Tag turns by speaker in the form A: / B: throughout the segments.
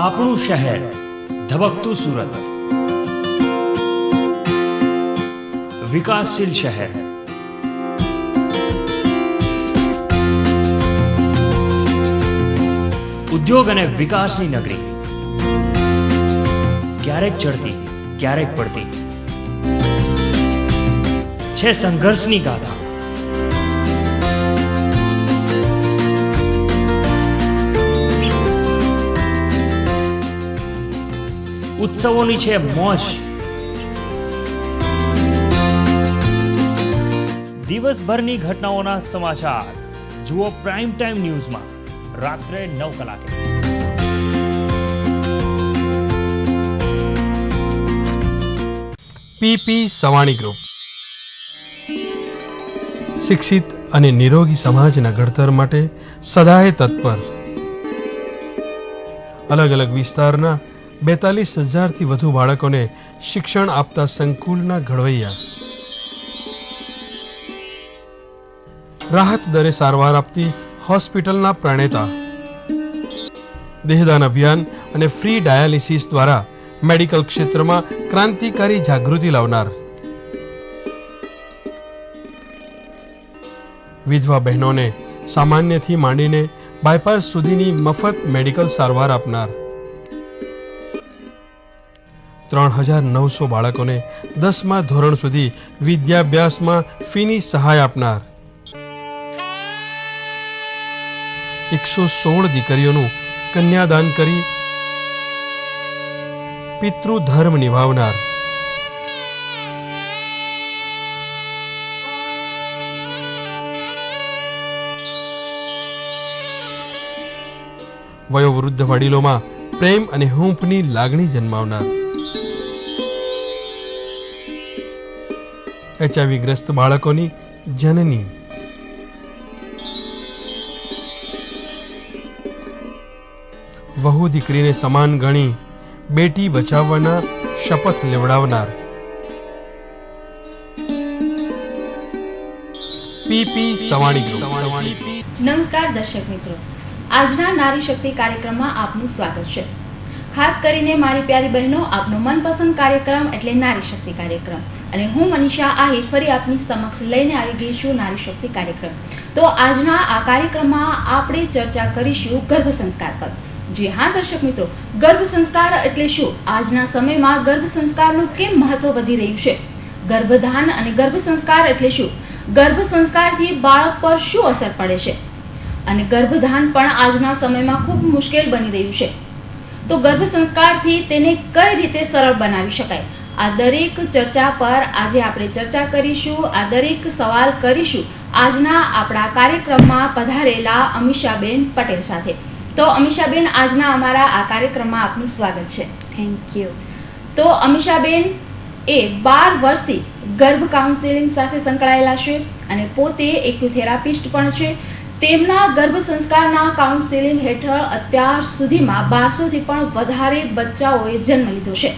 A: આપણું શહેર, ધબકતું સુરત, વિકાસશીલ શહેર. ઉદ્યોગ અને વિકાસની નગરી, ક્યારેક ચડતી ક્યારેક પડતી, છે સંઘર્ષની ગાથા. ઉત્સવોની છે મોજ. દિવસભરની ઘટનાઓના સમાચાર જુઓ પ્રાઇમ ટાઈમ ન્યૂઝમાં રાત્રે 9 કલાકે.
B: પીપી સવાણી ગ્રુપ શિક્ષિત અને નિરોગી સમાજના ઘડતર માટે સદાય તત્પર. અલગ અલગ વિસ્તારના 42,000થી વધુ બાળકોને શિક્ષણ આપતા સંકુલના ઘડવૈયા. રાહત દરે સારવાર આપતી હોસ્પિટલના પ્રણેતા. દેહદાન અભિયાન અને ફ્રી ડાયાલિસિસ દ્વારા મેડિકલ ક્ષેત્રમાં ક્રાંતિકારી જાગૃતિ લાવનાર. વિધવા બહેનોને સામાન્યથી માંડીને બાયપાસ સુધીની મફત મેડિકલ સારવાર આપનાર. 3,900 બાળકોને 10મા ધોરણ સુધી વિદ્યાભ્યાસમાં ફીની સહાય આપનાર. 116 દીકરીઓનું કન્યાદાન કરી પિતૃધર્મ નિભાવનાર. વયોવૃદ્ધ વડીલોમાં પ્રેમ અને હૂંફની લાગણી જન્માવનાર. HIV ગ્રસ્ત બાળકોની જનની. વહુ દીકરીને સમાન ગણી બેટી બચાવવાના શપથ લેવડાવનાર. PP Savani group.
C: નમસ્કાર દર્શક મિત્રો, આજના નારી શક્તિ કાર્યક્રમમાં આપનું સ્વાગત છે. ખાસ કરીને મારી પ્યારી બહેનો, આપનો મનપસંદ કાર્યક્રમ એટલે નારી શક્તિ કાર્યક્રમ, અને હું મનીષા આહિર ફરી આપની સમક્ષ લઈને આવી ગઈ છું નારી શક્તિ કાર્યક્રમ. તો આજના આ કાર્યક્રમમાં આપણે ચર્ચા કરીશું ગર્ભ સંસ્કાર પર. જી હા દર્શક મિત્રો, ગર્ભ સંસ્કાર એટલે શું? આજના સમયમાં ગર્ભ સંસ્કારનું કેમ મહત્વ વધી રહ્યું છે? ગર્ભધાન અને ગર્ભ સંસ્કાર એટલે શું? ગર્ભ સંસ્કારથી બાળક પર શું અસર પડે છે? અને ગર્ભધાન પણ આજના સમયમાં ખૂબ મુશ્કેલ બની રહ્યું છે. તો ગર્ભ સંસ્કારથી તેને કઈ રીતે સરળ બનાવી શકાય? આ દરેક ચર્ચા પર આજે આપણે ચર્ચા કરીશું. આ દરેક સવાલ કરીશું આજના આપણા કાર્યક્રમમાં પધારેલા અમીષાબેન પટેલ સાથે. તો અમીષાબેન, આજના અમારા આ કાર્યક્રમમાં આપનું સ્વાગત છે.
D: Thank you.
C: તો અમીષાબેન એ 12 વર્ષથી ગર્ભ કાઉન્સેલિંગ સાથે સંકળાયેલા છે અને પોતે એક્યુથેરાપિસ્ટ પણ છે. તેમના ગર્ભ સંસ્કારના કાઉન્સેલિંગ હેઠળ અત્યાર સુધીમાં 1200થી પણ વધારે બચ્ચાઓએ જન્મ લીધો છે.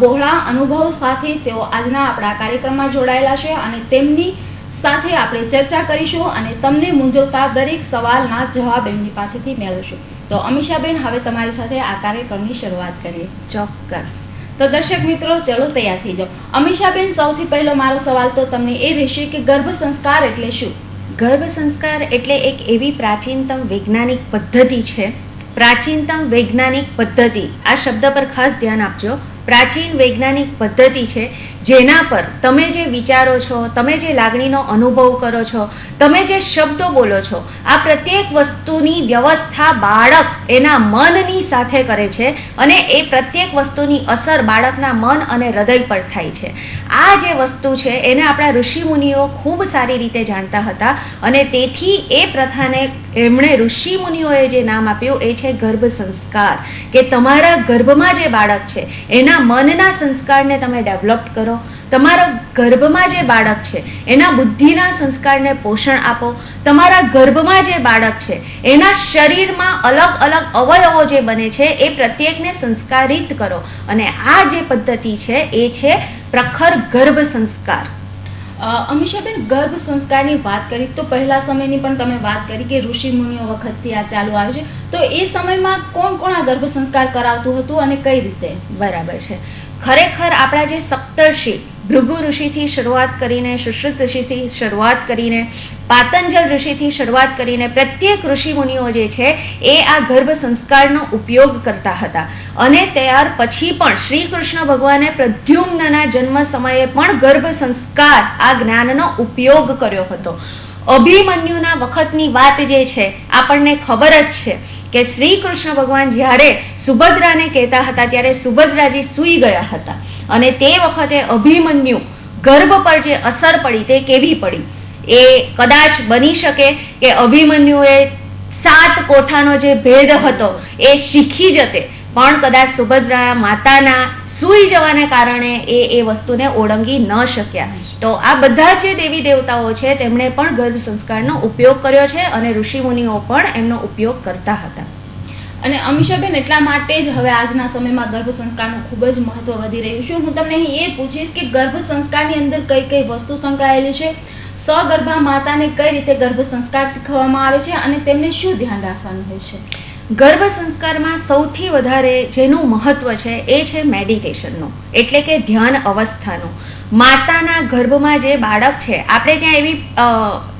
C: બહોળા અનુભવ સાથે તેઓ આજના આપણા કાર્યક્રમમાં જોડાયેલા છે અને તેમની સાથે આપણે ચર્ચા કરીશું અને તમને મૂંઝવતા દરેક સવાલના જવાબ એમની પાસેથી મેળવશું. તો અમીષાબેન, હવે તમારી સાથે આ કાર્યક્રમની શરૂઆત કરીએ.
D: ચોક્કસ.
C: તો દર્શક મિત્રો, ચલો તૈયાર થઈ જાઓ. અમીષાબેન, સૌથી પહેલો મારો સવાલ તો તમને એ રહેશે કે ગર્ભ સંસ્કાર એટલે શું?
D: ગર્ભ સંસ્કાર એટલે એક એવી પ્રાચીનતમ વૈજ્ઞાનિક પદ્ધતિ છે. પ્રાચીનતમ વૈજ્ઞાનિક પદ્ધતિ, આ શબ્દ પર ખાસ ધ્યાન આપજો. પ્રાચીન વૈજ્ઞાનિક પદ્ધતિ છે જેના પર તમે જે વિચારો છો, તમે જે લાગણીનો અનુભવ કરો છો, તમે જે શબ્દો બોલો છો, આ પ્રત્યેક વસ્તુની વ્યવસ્થા બાળક એના મનની સાથે કરે છે અને એ પ્રત્યેક વસ્તુની અસર બાળકના મન અને હૃદય પર થાય છે. આ જે વસ્તુ છે એને આપણા ઋષિમુનિઓ ખૂબ સારી રીતે જાણતા હતા અને તેથી એ પ્રથાને એમણે ઋષિમુનિઓએ જે નામ આપ્યું એ છે ગર્ભ સંસ્કાર. કે તમારા ગર્ભમાં જે બાળક છે એના મનના સંસ્કારને તમે ડેવલપ કરો. તમારા ગર્ભમાં જે બાળક છે એના બુદ્ધિના સંસ્કારને પોષણ આપો. તમારા ગર્ભમાં જે બાળક છે એના શરીરમાં અલગ અલગ અવયવો જે બને છે એ પ્રત્યેકને સંસ્કારિત કરો. અને આ જે પદ્ધતિ છે એ છે પ્રખર ગર્ભ સંસ્કાર.
C: અમીષાબેન, ગર્ભ સંસ્કારની વાત કરી તો પહેલા સમયની પણ તમે વાત કરી કે ઋષિ મુનિઓ વખતથી આ ચાલુ આવે છે, તો એ સમયમાં કોણ કોણ આ ગર્ભ સંસ્કાર કરાવતું હતું અને કઈ રીતે?
D: બરાબર છે. ખરેખર આપણા જે સપ્તર્ષિ ભૃગુ ઋષિથી શરૂઆત કરીને, સુશ્રુત ઋષિથી શરૂઆત કરીને, પાતંજલ ઋષિથી શરૂઆત કરીને પ્રત્યેક ઋષિ મુનિઓ જે છે એ આ ગર્ભ સંસ્કારનો ઉપયોગ કરતા હતા. અને ત્યાર પછી પણ શ્રી કૃષ્ણ ભગવાને પ્રદ્યુમ્નના જન્મ સમયે પણ ગર્ભ સંસ્કાર આ જ્ઞાનનો ઉપયોગ કર્યો હતો. અભિમન્યુના વખતની વાત જે છે આપણને ખબર જ છે કે શ્રી કૃષ્ણ ભગવાન જ્યારે સુભદ્રાને કહેતા હતા ત્યારે સુભદ્રાજી સૂઈ ગયા હતા, અને તે વખતે અભિમન્યુ ગર્ભ પર જે અસર પડી તે કેવી પડી? એ કદાચ બની શકે કે અભિમન્યુએ 7 કોઠાનો જે ભેદ હતો એ શીખી જતે, પણ કદાચ સુભદ્રા માતાના સૂઈ જવાને કારણે એ વસ્તુને ઓળંગી ન શક્યા. તો આ બધા જે દેવી દેવતાઓ છે તેમણે પણ ગર્ભ સંસ્કારનો ઉપયોગ કર્યો છે અને ઋષિમુનિઓ પણ એમનો ઉપયોગ કરતા હતા.
C: અને અમીષાબેન, એટલા માટે જ હવે આજના સમયમાં ગર્ભ સંસ્કારનું ખૂબ જ મહત્વ વધી રહ્યું છે. હું તમને અહીં એ પૂછીશ કે ગર્ભ સંસ્કારની અંદર કઈ કઈ વસ્તુ સંકળાયેલી છે, સગર્ભા માતાને કઈ રીતે ગર્ભ સંસ્કાર શીખવવામાં આવે છે અને તેમને શું ધ્યાન રાખવાનું હોય છે?
D: ગર્ભ સંસ્કારમાં સૌથી વધારે જેનું મહત્વ છે એ છે મેડિટેશનનું, એટલે કે ધ્યાન અવસ્થાનું. માતાના ગર્ભમાં જે બાળક છે, આપણે ત્યાં એવી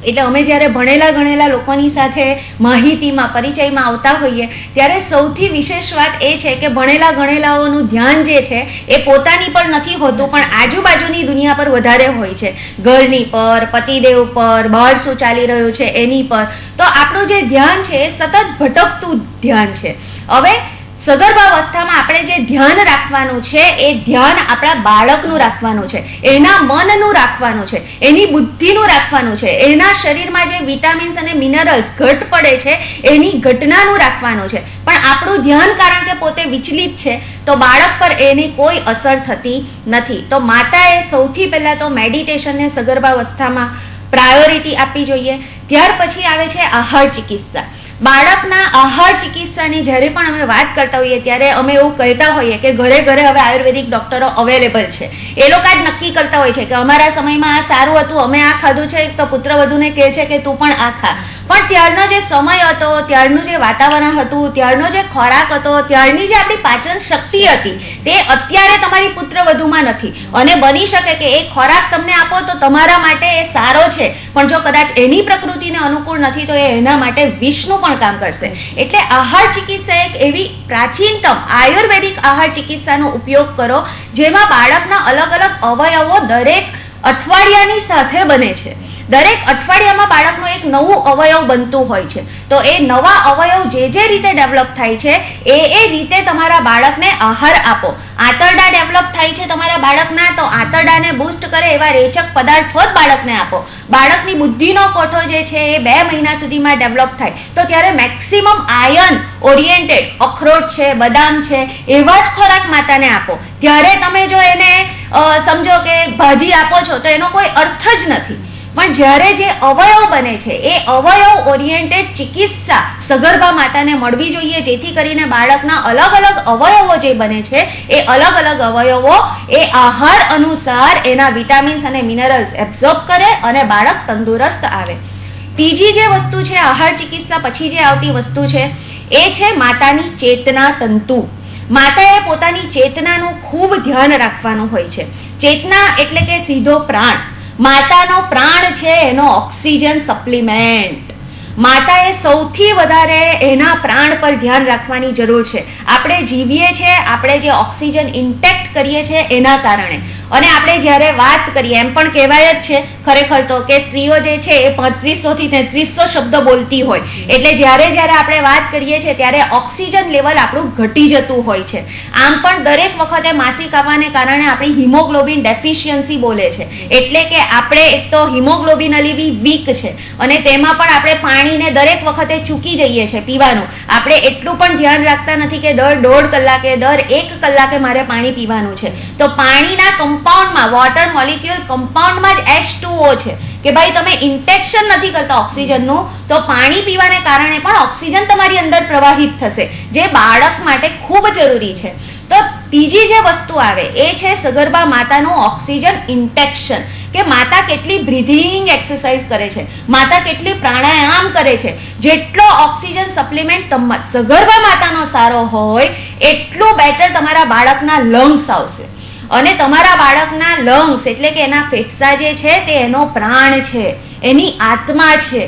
D: એટલે અમે જ્યારે ભણેલા ગણેલા લોકોની સાથે માહિતીમાં પરિચયમાં આવતા હોઈએ ત્યારે સૌથી વિશેષ વાત એ છે કે ભણેલા ગણેલાઓનું ધ્યાન જે છે એ પોતાની પર નથી હોતું, પણ આજુબાજુની દુનિયા પર વધારે હોય છે. ઘરની પર, પતિદેવ પર, બહાર શું ચાલી રહ્યું છે એની પર. તો આપણું જે ધ્યાન છે એ સતત ભટકતું ધ્યાન છે. હવે સગર્ભાવસ્થામાં આપણે જે ધ્યાન રાખવાનું છે એ ધ્યાન આપણા બાળકનું રાખવાનું છે, એના મનનું રાખવાનું છે, એની બુદ્ધિનું રાખવાનું છે, એના શરીરમાં જે વિટામિન્સ અને મિનરલ્સ ઘટ પડે છે એની ઘટનાનું રાખવાનું છે. પણ આપણું ધ્યાન કારણ કે પોતે વિચલિત છે તો બાળક પર એની કોઈ અસર થતી નથી. તો માતાએ સૌથી પહેલાં તો મેડિટેશનને સગર્ભાવસ્થામાં પ્રાયોરિટી આપવી જોઈએ. ત્યાર પછી આવે છે આહાર ચિકિત્સા. બાળકના આહાર ચિકિત્સાની જ્યારે પણ અમે વાત કરતા હોઈએ ત્યારે અમે એવું કહેતા હોઈએ કે ઘરે ઘરે હવે આયુર્વેદિક ડૉક્ટરો અવેલેબલ છે. એ લોકો જ નક્કી કરતા હોય છે કે અમારા સમયમાં આ સારું હતું, અમે આ ખાધું છે, તો પુત્રવધૂને કહે છે કે તું પણ આ ખા. પણ ત્યારનો જે સમય હતો, ત્યારનું જે વાતાવરણ હતું, ત્યારનો જે ખોરાક હતો, ત્યારની જે આપણી પાચન શક્તિ હતી તે અત્યારે તમારી પુત્રવધૂમાં નથી. અને બની શકે કે એ ખોરાક તમને આપો તો તમારા માટે એ સારો છે, પણ જો કદાચ એની પ્રકૃતિને અનુકૂળ નથી તો એ એના માટે વિષનું પણ કામ કરશે. એટલે આહાર ચિકિત્સા એક એવી પ્રાચીનતમ આયુર્વેદિક આહાર ચિકિત્સાનો ઉપયોગ કરો જેમાં બાળકના અલગ અલગ અવયવો દરેક અઠવાડિયાની સાથે બને છે. દરેક અઠવાડિયામાં બાળકનું એક નવું અવયવ બનતું હોય છે. તો એ નવા અવયવ જે રીતે ડેવલપ થાય છે એ રીતે તમારા બાળકને આહાર આપો. આંતરડા ડેવલપ થાય છે તમારા બાળકના, તો આંતરડાને બૂસ્ટ કરે એવા રેચક પદાર્થો જ બાળકને આપો. બાળકની બુદ્ધિનો કોઠો જે છે એ 2 મહિના સુધીમાં ડેવલપ થાય તો ત્યારે મેક્સિમમ આયર્ન ઓરિએન્ટેડ અખરોટ છે, બદામ છે, એવા જ ખોરાક માતાને આપો. ત્યારે તમે જો એને સમજો કે ભાજી આપો છો તો એનો કોઈ અર્થ જ નથી. પણ જ્યારે જે અવયવ બને છે એ અવયવ ઓરિએન્ટેડ ચિકિત્સા સગર્ભા માતાને મળવી જોઈએ, જેથી કરીને બાળકના અલગ અલગ અવયવો જે બને છે એ અલગ અલગ અવયવો એ આહાર અનુસાર એના વિટામિન્સ અને મિનરલ્સ એબ્ઝોર્બ કરે અને બાળક તંદુરસ્ત આવે. ત્રીજી જે વસ્તુ છે આહાર ચિકિત્સા પછી જે આવતી વસ્તુ છે એ છે માતાની ચેતના તંતુ. માતાએ પોતાની ચેતનાનું ખૂબ ધ્યાન રાખવાનું હોય છે. ચેતના એટલે કે સીધો પ્રાણ. માતાનો પ્રાણ છે એનો ઓક્સિજન સપ્લિમેન્ટ. માતાએ સૌથી વધારે એના પ્રાણ પર ધ્યાન રાખવાની જરૂર છે. આપણે જીવીએ છીએ, આપણે જે ઓક્સિજન ઇન્ટેક્ટ કરીએ છીએ એના કારણે. અને આપણે જ્યારે વાત કરીએ એમ પણ કહેવાય જ છે ખરેખર તો કે સ્ત્રીઓ જે છે એ 3500 થી 3300 શબ્દ બોલતી હોય. એટલે જ્યારે આપણે વાત કરીએ છીએ ત્યારે ઓક્સિજન લેવલ આપણું ઘટી જતું હોય છે. આમ પણ દરેક વખતે માસિક આવવાને કારણે આપણી હિમોગ્લોબિન ડેફિશિયન્સી બોલે છે. એટલે કે આપણે એક તો હિમોગ્લોબિનલી બી વીક છે અને તેમાં પણ આપણે પાણીને દરેક વખતે ચૂકી જઈએ છીએ પીવાનું. આપણે એટલું પણ ધ્યાન રાખતા નથી કે દર 1.5 કલાકે, દર 1 કલાકે મારે પાણી પીવાનું છે. તો પાણીના કમ્પાઉન્ડમાં, વોટર મોલિક્યુલ કમ્પાઉન્ડમાં જ H2O છે કે ભાઈ તમે ઇન્ટેક્શન નથી કરતા ઓક્સિજનનું, તો પાણી પીવાને કારણે પણ ઓક્સિજન તમારી અંદર પ્રવાહિત થશે, જે બાળક માટે ખૂબ જરૂરી છે. તો ત્રીજી જે વસ્તુ આવે એ છે સગર્ભા માતાનું ઓક્સિજન ઇન્ટેક્શન. કે માતા કેટલી બ્રીધિંગ એક્સરસાઇઝ કરે છે, માતા કેટલી પ્રાણાયામ કરે છે. જેટલો ઓક્સિજન સપ્લિમેન્ટ સગર્ભા માતાનો સારો હોય એટલું બેટર તમારા બાળકના લંગ્સ આવશે. અને તમારા બાળકના લંગ્સ એટલે કે એના ફેફસા જે છે તે એનો પ્રાણ છે, એની આત્મા છે.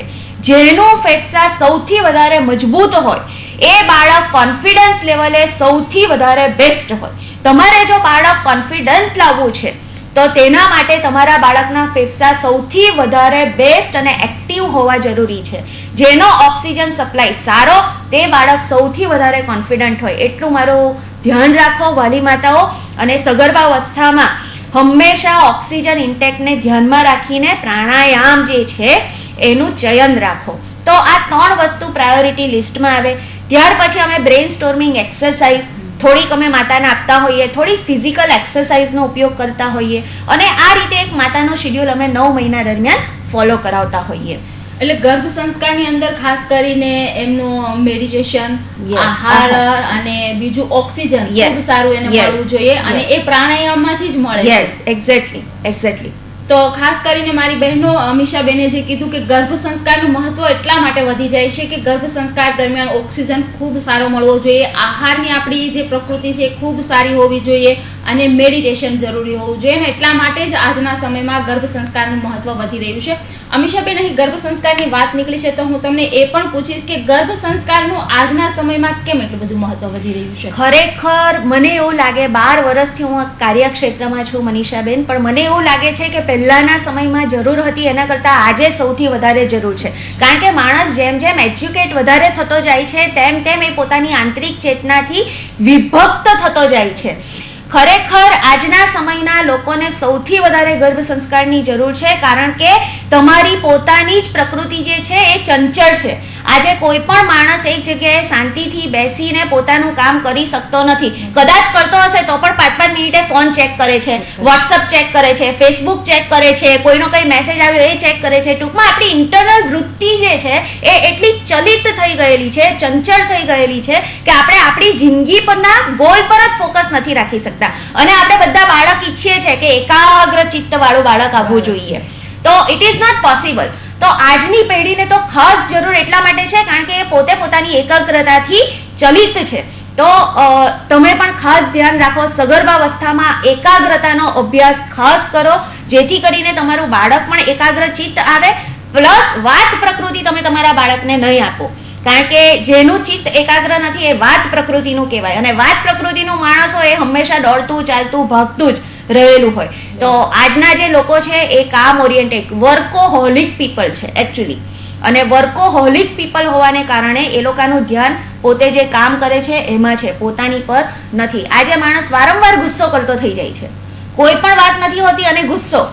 D: જેનું ફેફસા સૌથી વધારે મજબૂત હોય એ બાળક કોન્ફિડન્સ લેવલે સૌથી વધારે બેસ્ટ હોય. તમારે જો બાળક કોન્ફિડન્ટ લાવવું છે તો તેના માટે તમારા બાળકના ફેફસા સૌથી વધારે બેસ્ટ અને એક્ટિવ હોવા જરૂરી છે. જેનો ઓક્સિજન સપ્લાય સારો તે બાળક સૌથી વધારે કોન્ફિડન્ટ હોય. એટલું મારું ધ્યાન રાખો વાલી માતાઓ. અને સગર્ભાવસ્થામાં હંમેશા ઓક્સિજન ઇન્ટેકને ધ્યાનમાં રાખીને પ્રાણાયામ જે છે એનું ચયન રાખો. તો આ 3 વસ્તુ પ્રાયોરિટી લિસ્ટમાં આવે. ત્યાર પછી અમે બ્રેઇન સ્ટોર્મિંગ એક્સરસાઇઝ થોડીક અમે માતાને આપતા હોઈએ, થોડી ફિઝિકલ એક્સરસાઇઝનો ઉપયોગ કરતા હોઈએ અને આ રીતે એક માતાનો શેડ્યુલ અમે 9 મહિના દરમિયાન ફોલો કરાવતા હોઈએ.
C: એટલે ગર્ભ સંસ્કારની અંદર ખાસ કરીને એમનું મેડિટેશન,
D: Yes.
C: આહાર અને બીજું ઓક્સિજન
D: Yes.
C: ખૂબ સારું એને
D: Yes.
C: મળવું જોઈએ અને
D: Yes.
C: એ પ્રાણાયામમાંથી જ મળે છે.
D: Yes, exactly.
C: તો ખાસ કરીને મારી બહેનો અમીષાબેને જે કીધું કે ગર્ભ સંસ્કારનું મહત્વ એટલા માટે વધી જાય છે કે ગર્ભ સંસ્કાર દરમિયાન ઓક્સિજન ખૂબ સારો મળવો જોઈએ, આહારની આપણી જે પ્રકૃતિ છે એ ખૂબ સારી હોવી જોઈએ અને મેડિટેશન જરૂરી હોવું જોઈએ. અને એટલા માટે જ આજના સમયમાં ગર્ભ સંસ્કારનું મહત્વ વધી રહ્યું છે. અમીષાબેન, અહીં ગર્ભ સંસ્કારની વાત નીકળી છે તો હું તમને એ પણ પૂછીશ કે ગર્ભ સંસ્કારનું આજના સમયમાં કેમ એટલું બધું મહત્વ વધી રહ્યું છે?
D: ખરેખર મને એવું લાગે, 12 વર્ષથી હું આ કાર્યક્ષેત્રમાં છું મનીષાબેન, પણ મને એવું લાગે છે કે પહેલાના સમયમાં જરૂર હતી એના કરતાં આજે સૌથી વધારે જરૂર છે. કારણ કે માણસ જેમ જેમ એજ્યુકેટ વધારે થતો જાય છે તેમ તેમ એ પોતાની આંતરિક ચેતનાથી વિભક્ત થતો જાય છે. ખરેખર આજના સમયના લોકોને સૌથી વધારે ગર્ભ સંસ્કારની જરૂર છે કારણ કે તમારી પોતાની જ પ્રકૃતિ જે છે એ ચંચળ છે. આજે કોઈ પણ માણસ એક જગ્યાએ શાંતિથી બેસીને પોતાનું કામ કરી શકતો નથી. કદાચ કરતો હશે તો પણ 5-5 મિનિટે ફોન ચેક કરે છે, વોટ્સઅપ ચેક કરે છે, ફેસબુક ચેક કરે છે, કોઈનો કંઈ મેસેજ આવ્યો એ ચેક કરે છે. ટૂંકમાં આપણી ઇન્ટરનલ વૃત્તિ જે છે એ એટલી ચલિત થઈ ગયેલી છે, ચંચળ થઈ ગયેલી છે કે આપણે આપણી જિંદગી પરના ગોલ પર જ ફોકસ નથી રાખી શકતા. અને આપણે બધા બાળક ઈચ્છીએ છીએ કે એકાગ્ર ચિત્ત વાળું બાળક આવવું જોઈએ, તો ઇટ ઇઝ નોટ પોસિબલ. તો આજની પેઢીને તો ખાસ જરૂર એટલા માટે છે કારણ કે એ પોતે પોતાની એકાગ્રતાથી ચલિત છે. તો તમે પણ ખાસ ધ્યાન રાખો, સગર્ભાવસ્થામાં એકાગ્રતાનો અભ્યાસ ખાસ કરો જેથી કરીને તમારું બાળક પણ એકાગ્રચિત્ત આવે. પ્લસ વાત પ્રકૃતિ તમે તમારા બાળકને નહીં આપો કારણ કે જેનું ચિત્ત એકાગ્ર નથી એ વાત પ્રકૃતિનું કહેવાય. અને વાત પ્રકૃતિનું માણસ હોય એ હંમેશા દોડતું ચાલતું ભાગતું જ રહેલું હોય. તો આજના જે લોકો છે એ કામ ઓરિએન્ટેડ વર્કોહોલિક પીપલ છે એકચ્યુઅલી. અને વર્કોહોલિક પીપલ હોવાને કારણે એ લોકોનું ધ્યાન પોતે જે કામ કરે છે એમાં છે, પોતાની પર નથી. આજે માણસ વારંવાર ગુસ્સો કરતો થઈ જાય છે, કોઈ પણ વાત નથી હોતી અને ગુસ્સો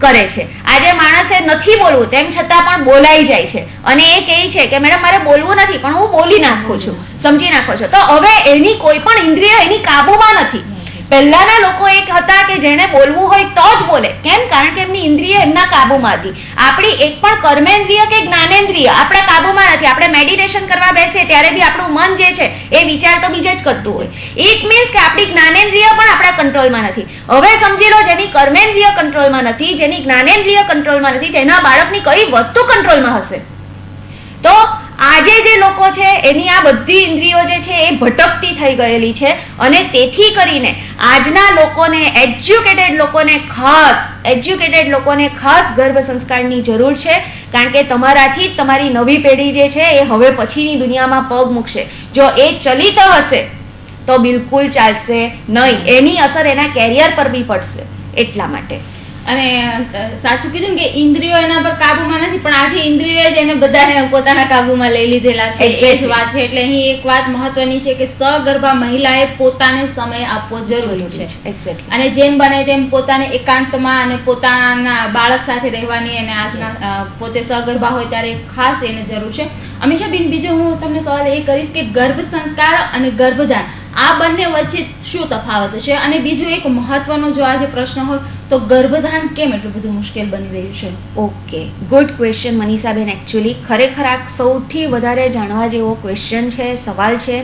D: કરે છે. આજે માણસે નથી બોલવું તેમ છતાં પણ બોલાઈ જાય છે અને એ કહે છે કે મેડમ મારે બોલવું નથી પણ હું બોલી નાખું છું, સમજી નાખો છો. તો હવે એની કોઈ પણ ઇન્દ્રિય એની કાબુમાં નથી. પહેલાના લોકો એક હતા કે જેને બોલવું હોય તો જ બોલે. કેમ? કારણ કે એમની ઇન્દ્રિય એમના કાબુમાં હતી. આપણી એક પણ કર્મેન્દ્રિય કે જ્ઞાનેન્દ્રિય આપણા કાબુમાં નથી. આપણે મેડિટેશન કરવા બેસીએ ત્યારે બી આપણું મન જે છે એ વિચાર તો બીજે જ કરતું હોય. ઇટ મીન્સ કે આપણી જ્ઞાનેન્દ્રિય પણ આપણા કંટ્રોલમાં નથી. હવે સમજી લો, જેની કર્મેન્દ્રિય કંટ્રોલમાં નથી, જેની જ્ઞાનેન્દ્રિય કંટ્રોલમાં નથી, તેના બાળકની કઈ વસ્તુ કંટ્રોલમાં હશે? તો આજે જે લોકો છે એની આ બધી ઇન્દ્રિયો જે છે એ ભટકતી થઈ ગયેલી છે. અને તેથી કરીને આજના લોકોને, એજ્યુકેટેડ લોકોને ખાસ ગર્ભ સંસ્કારની જરૂર છે કારણ કે તમારાથી જ તમારી નવી પેઢી જે છે એ હવે પછીની દુનિયામાં પગ મૂકશે. જો એ ચલિત હશે તો બિલકુલ ચાલશે નહીં. એની અસર એના કેરિયર પર બી પડશે. એટલા માટે
C: અને સાચું કીધું ને કે ઇન્દ્રિયો એના પર કાબુમાં નથી, પણ આજે ઇન્દ્રિયો જ એને બધાને પોતાના કાબુમાં લઈ લીધેલા છે. એ જ વાત છે. એટલે અહીં એક વાત મહત્વની છે કે સગર્ભા મહિલાએ પોતાને સમય આપવો જરૂરી છે. અને જેમ બને તેમ પોતાને એકાંતમાં અને પોતાના બાળક સાથે રહેવાની અને આજના પોતે સગર્ભા હોય ત્યારે ખાસ એને જરૂર છે. અમીષાબેન, બીજો હું તમને સવાલ એ કરીશ કે ગર્ભ સંસ્કાર અને ગર્ભધાન આ બંને વચ્ચે શું તફાવત છે? અને બીજું એક મહત્વનો જો આજે પ્રશ્ન હોય તો ગર્ભધાન કેમ એટલું બધું મુશ્કેલ બની રહ્યું છે?
D: ઓકે, ગુડ ક્વેશ્ચન મનીષાબેન. એકચ્યુઅલી ખરેખર આ સૌથી વધારે જાણવા જેવો ક્વેશ્ચન છે, સવાલ છે.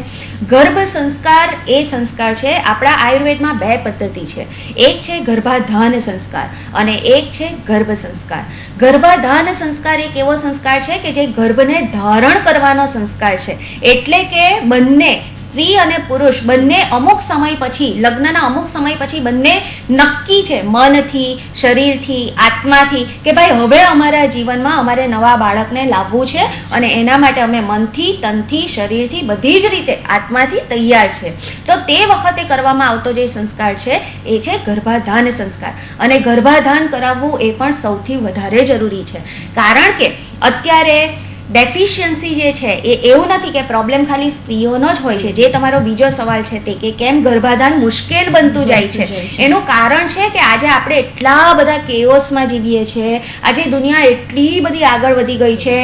D: ગર્ભ સંસ્કાર એ સંસ્કાર છે, આપણા આયુર્વેદમાં 2 પદ્ધતિ છે. એક છે ગર્ભાધાન સંસ્કાર અને એક છે ગર્ભ સંસ્કાર. ગર્ભાધાન સંસ્કાર એક એવો સંસ્કાર છે કે જે ગર્ભને ધારણ કરવાનો સંસ્કાર છે. એટલે કે બંને સ્ત્રી અને પુરુષ બંને અમુક સમય પછી, લગ્નના અમુક સમય પછી બંને નક્કી છે મનથી, શરીરથી, આત્માથી કે ભાઈ હવે અમારા જીવનમાં અમારે નવા બાળકને લાવવું છે અને એના માટે અમે મનથી, તનથી, શરીરથી, બધી જ રીતે આત્માથી તૈયાર છે. તો તે વખતે કરવામાં આવતો જે સંસ્કાર છે એ છે ગર્ભાધાન સંસ્કાર. અને ગર્ભાધાન કરાવવું એ પણ સૌથી વધારે જરૂરી છે. કારણ કે અત્યારે ડેફિશિયન્સી જે છે એ એવું નથી કે પ્રોબ્લેમ ખાલી સ્ત્રીઓનો જ હોય છે. જે તમારો બીજો સવાલ છે તે કે કેમ ગર્ભાધાન મુશ્કેલ બનતું જાય છે, એનું કારણ છે કે આજે આપણે એટલા બધા કેઓસમાં જીવીએ છીએ. આજે દુનિયા એટલી બધી આગળ વધી ગઈ છે.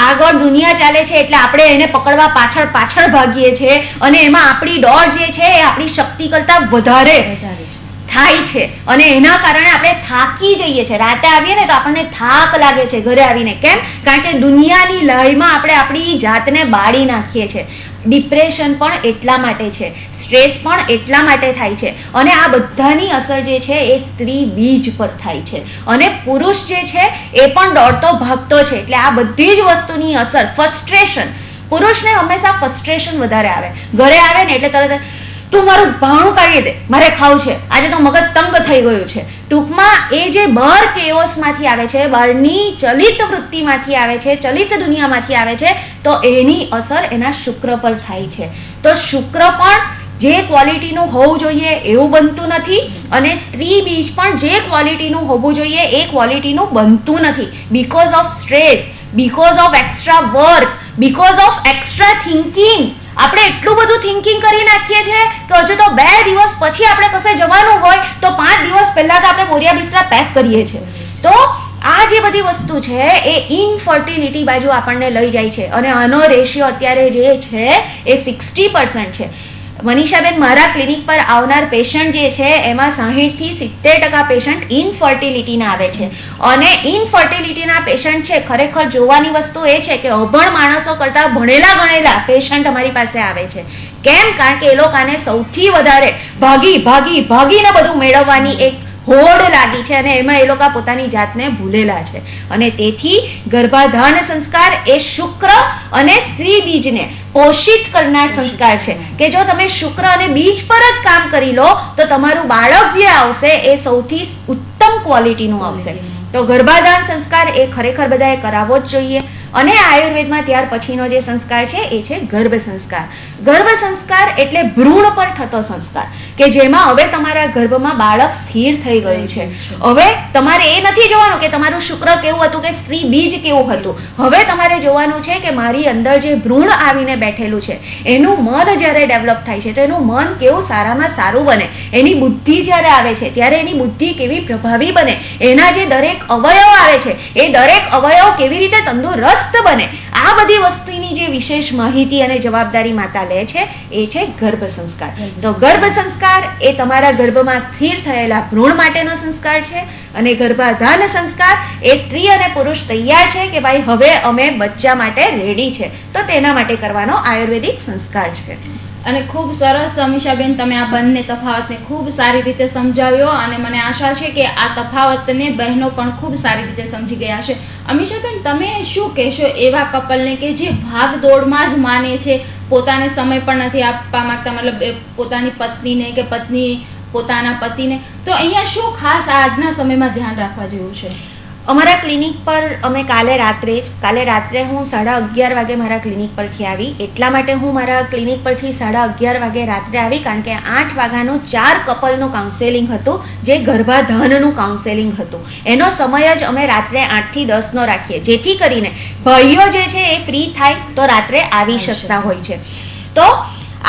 D: આગળ દુનિયા ચાલે છે એટલે આપણે એને પકડવા પાછળ ભાગીએ છીએ અને એમાં આપણી દોડ જે છે એ આપણી શક્તિ કરતાં વધારે થાય છે અને એના કારણે આપણે થાકી જઈએ છીએ. રાતે આવીએ ને તો આપણને થાક લાગે છે ઘરે આવીને. કેમ? કારણ કે દુનિયાની લયમાં આપણે આપણી જાતને બાળી નાખીએ છીએ. ડિપ્રેશન પણ એટલા માટે છે, સ્ટ્રેસ પણ એટલા માટે થાય છે અને આ બધાની અસર જે છે એ સ્ત્રી બીજ પર થાય છે અને પુરુષ જે છે એ પણ દોડતો ભાગતો છે. એટલે આ બધી જ વસ્તુની અસર, ફ્રસ્ટ્રેશન, પુરુષને હંમેશા ફ્રસ્ટ્રેશન વધારે આવે. ઘરે આવે ને એટલે તરત તું મારું ભાણું કાઢી દે, મારે ખાવું છે, આજે તો મગજ તંગ થઈ ગયું છે. ટૂંકમાં એ જે બહાર કેઓસમાંથી આવે છે, બહારની ચલિત વૃત્તિમાંથી આવે છે, ચલિત દુનિયામાંથી આવે છે, તો એની અસર એના શુક્ર પર થાય છે. તો શુક્ર પણ જે ક્વોલિટીનું હોવું જોઈએ એવું બનતું નથી અને સ્ત્રી બીજ પણ જે ક્વોલિટીનું હોવું જોઈએ એ ક્વોલિટીનું બનતું નથી. Because of stress, because of extra work, because of extra thinking. આપણે એટલું બધું થિંકિંગ કરી નાખીએ છીએ કે હજુ તો 2 દિવસ પછી આપણે કશે જવાનું હોય તો 5 દિવસ પહેલા તો આપણે બોરિયા બિસ્તરા પેક કરીએ છીએ. તો આ જે બધી વસ્તુ છે એ ઇનફર્ટિલિટી બાજુ આપણને લઈ જાય છે અને આનો રેશિયો અત્યારે જે છે એ 60% છે. મનીષાબેન, મારા ક્લિનિક પર આવનાર પેશન્ટ જે છે એમાં 60 થી 70% પેશન્ટ ઇનફર્ટિલિટીના આવે છે અને ઇનફર્ટિલિટીના પેશન્ટ છે ખરેખર જોવાની વસ્તુ એ છે કે અભણ માણસો કરતાં ભણેલા ગણેલા પેશન્ટ અમારી પાસે આવે છે. કેમ? કારણ કે એ લોકોને સૌથી વધારે ભાગીને બધું મેળવવાની એક હોડ લાગી છે અને એમાં એ લોકો પોતાની જાતને ભૂલેલા છે. અને તેથી ગર્ભાધાન સંસ્કાર એ શુક્ર અને સ્ત્રી બીજને પોષિત કરનાર સંસ્કાર છે કે જો તમે શુક્ર અને બીજ પર જ કામ કરી લો તો તમારું બાળક જે આવશે એ સૌથી ઉત્તમ ક્વોલિટીનું આવશે. તો ગર્ભાધાન સંસ્કાર એ ખરેખર બધાએ કરાવવો જ જોઈએ. અને આયુર્વેદમાં ત્યાર પછીનો જે સંસ્કાર છે એ છે ગર્ભ સંસ્કાર. ગર્ભ સંસ્કાર એટલે ભ્રૂણ પર થતો સંસ્કાર કે જેમાં હવે તમારા ગર્ભમાં બાળક સ્થિર થઈ ગયું છે. હવે તમારે એ નથી જોવાનું કે તમારું શુક્ર કેવું હતું કે સ્ત્રી બીજ કેવું હતું. હવે તમારે જોવાનું છે કે મારી અંદર જે ભ્રૂણ આવીને બેઠેલું છે એનું મન જ્યારે ડેવલપ થાય છે તો એનું મન કેવું સારામાં સારું બને. એની બુદ્ધિ જ્યારે આવે છે ત્યારે એની બુદ્ધિ કેવી પ્રભાવી બને. એના જે દરેક અવયવ આવે છે એ દરેક અવયવ કેવી રીતે તંદુરસ્ત બને. આ બધી વસ્તુની જે વિશેષ માહિતી અને જવાબદારી માતા લે છે એ છે ગર્ભ સંસ્કાર. તો ગર્ભ સંસ્કાર એ તમારા ગર્ભમાં સ્થિર થયેલા ભ્રૂણ માટેનો સંસ્કાર છે અને ગર્ભાધાન સંસ્કાર એ સ્ત્રી અને પુરુષ તૈયાર છે કે ભાઈ હવે અમે બચ્ચા માટે રેડી છે તો તેના માટે કરવાનો આયુર્વેદિક સંસ્કાર છે.
C: અને ખૂબ સરસ અમીષાબેન, તમે આ બંને તફાવતને ખૂબ સારી રીતે સમજાવ્યો અને મને આશા છે કે આ તફાવતને બહેનો પણ ખૂબ સારી રીતે સમજી ગયા છે. અમીષાબેન, તમે શું કહેશો એવા કપલને કે જે ભાગ દોડમાં જ માને છે, પોતાને સમય પણ નથી આપવા માંગતા, મતલબ પોતાની પત્નીને કે પત્ની પોતાના પતિને, તો અહીંયા શું ખાસ આજના સમયમાં ધ્યાન રાખવા જેવું છે?
D: અમારા ક્લિનિક પર અમે કાલે રાત્રે હું 11:30 વાગે મારા ક્લિનિક પરથી આવી. એટલા માટે હું મારા ક્લિનિક પરથી 11:30 વાગે રાત્રે આવી કારણ કે 8 વાગ્યાનું 4 કપલનું કાઉન્સેલિંગ હતું જે ગર્ભાધાનનું કાઉન્સેલિંગ હતું. એનો સમય જ અમે રાત્રે 8 થી 10 નો રાખીએ જેથી કરીને ભાઈઓ જે છે એ ફ્રી થાય તો રાત્રે આવી શકતા હોય છે. તો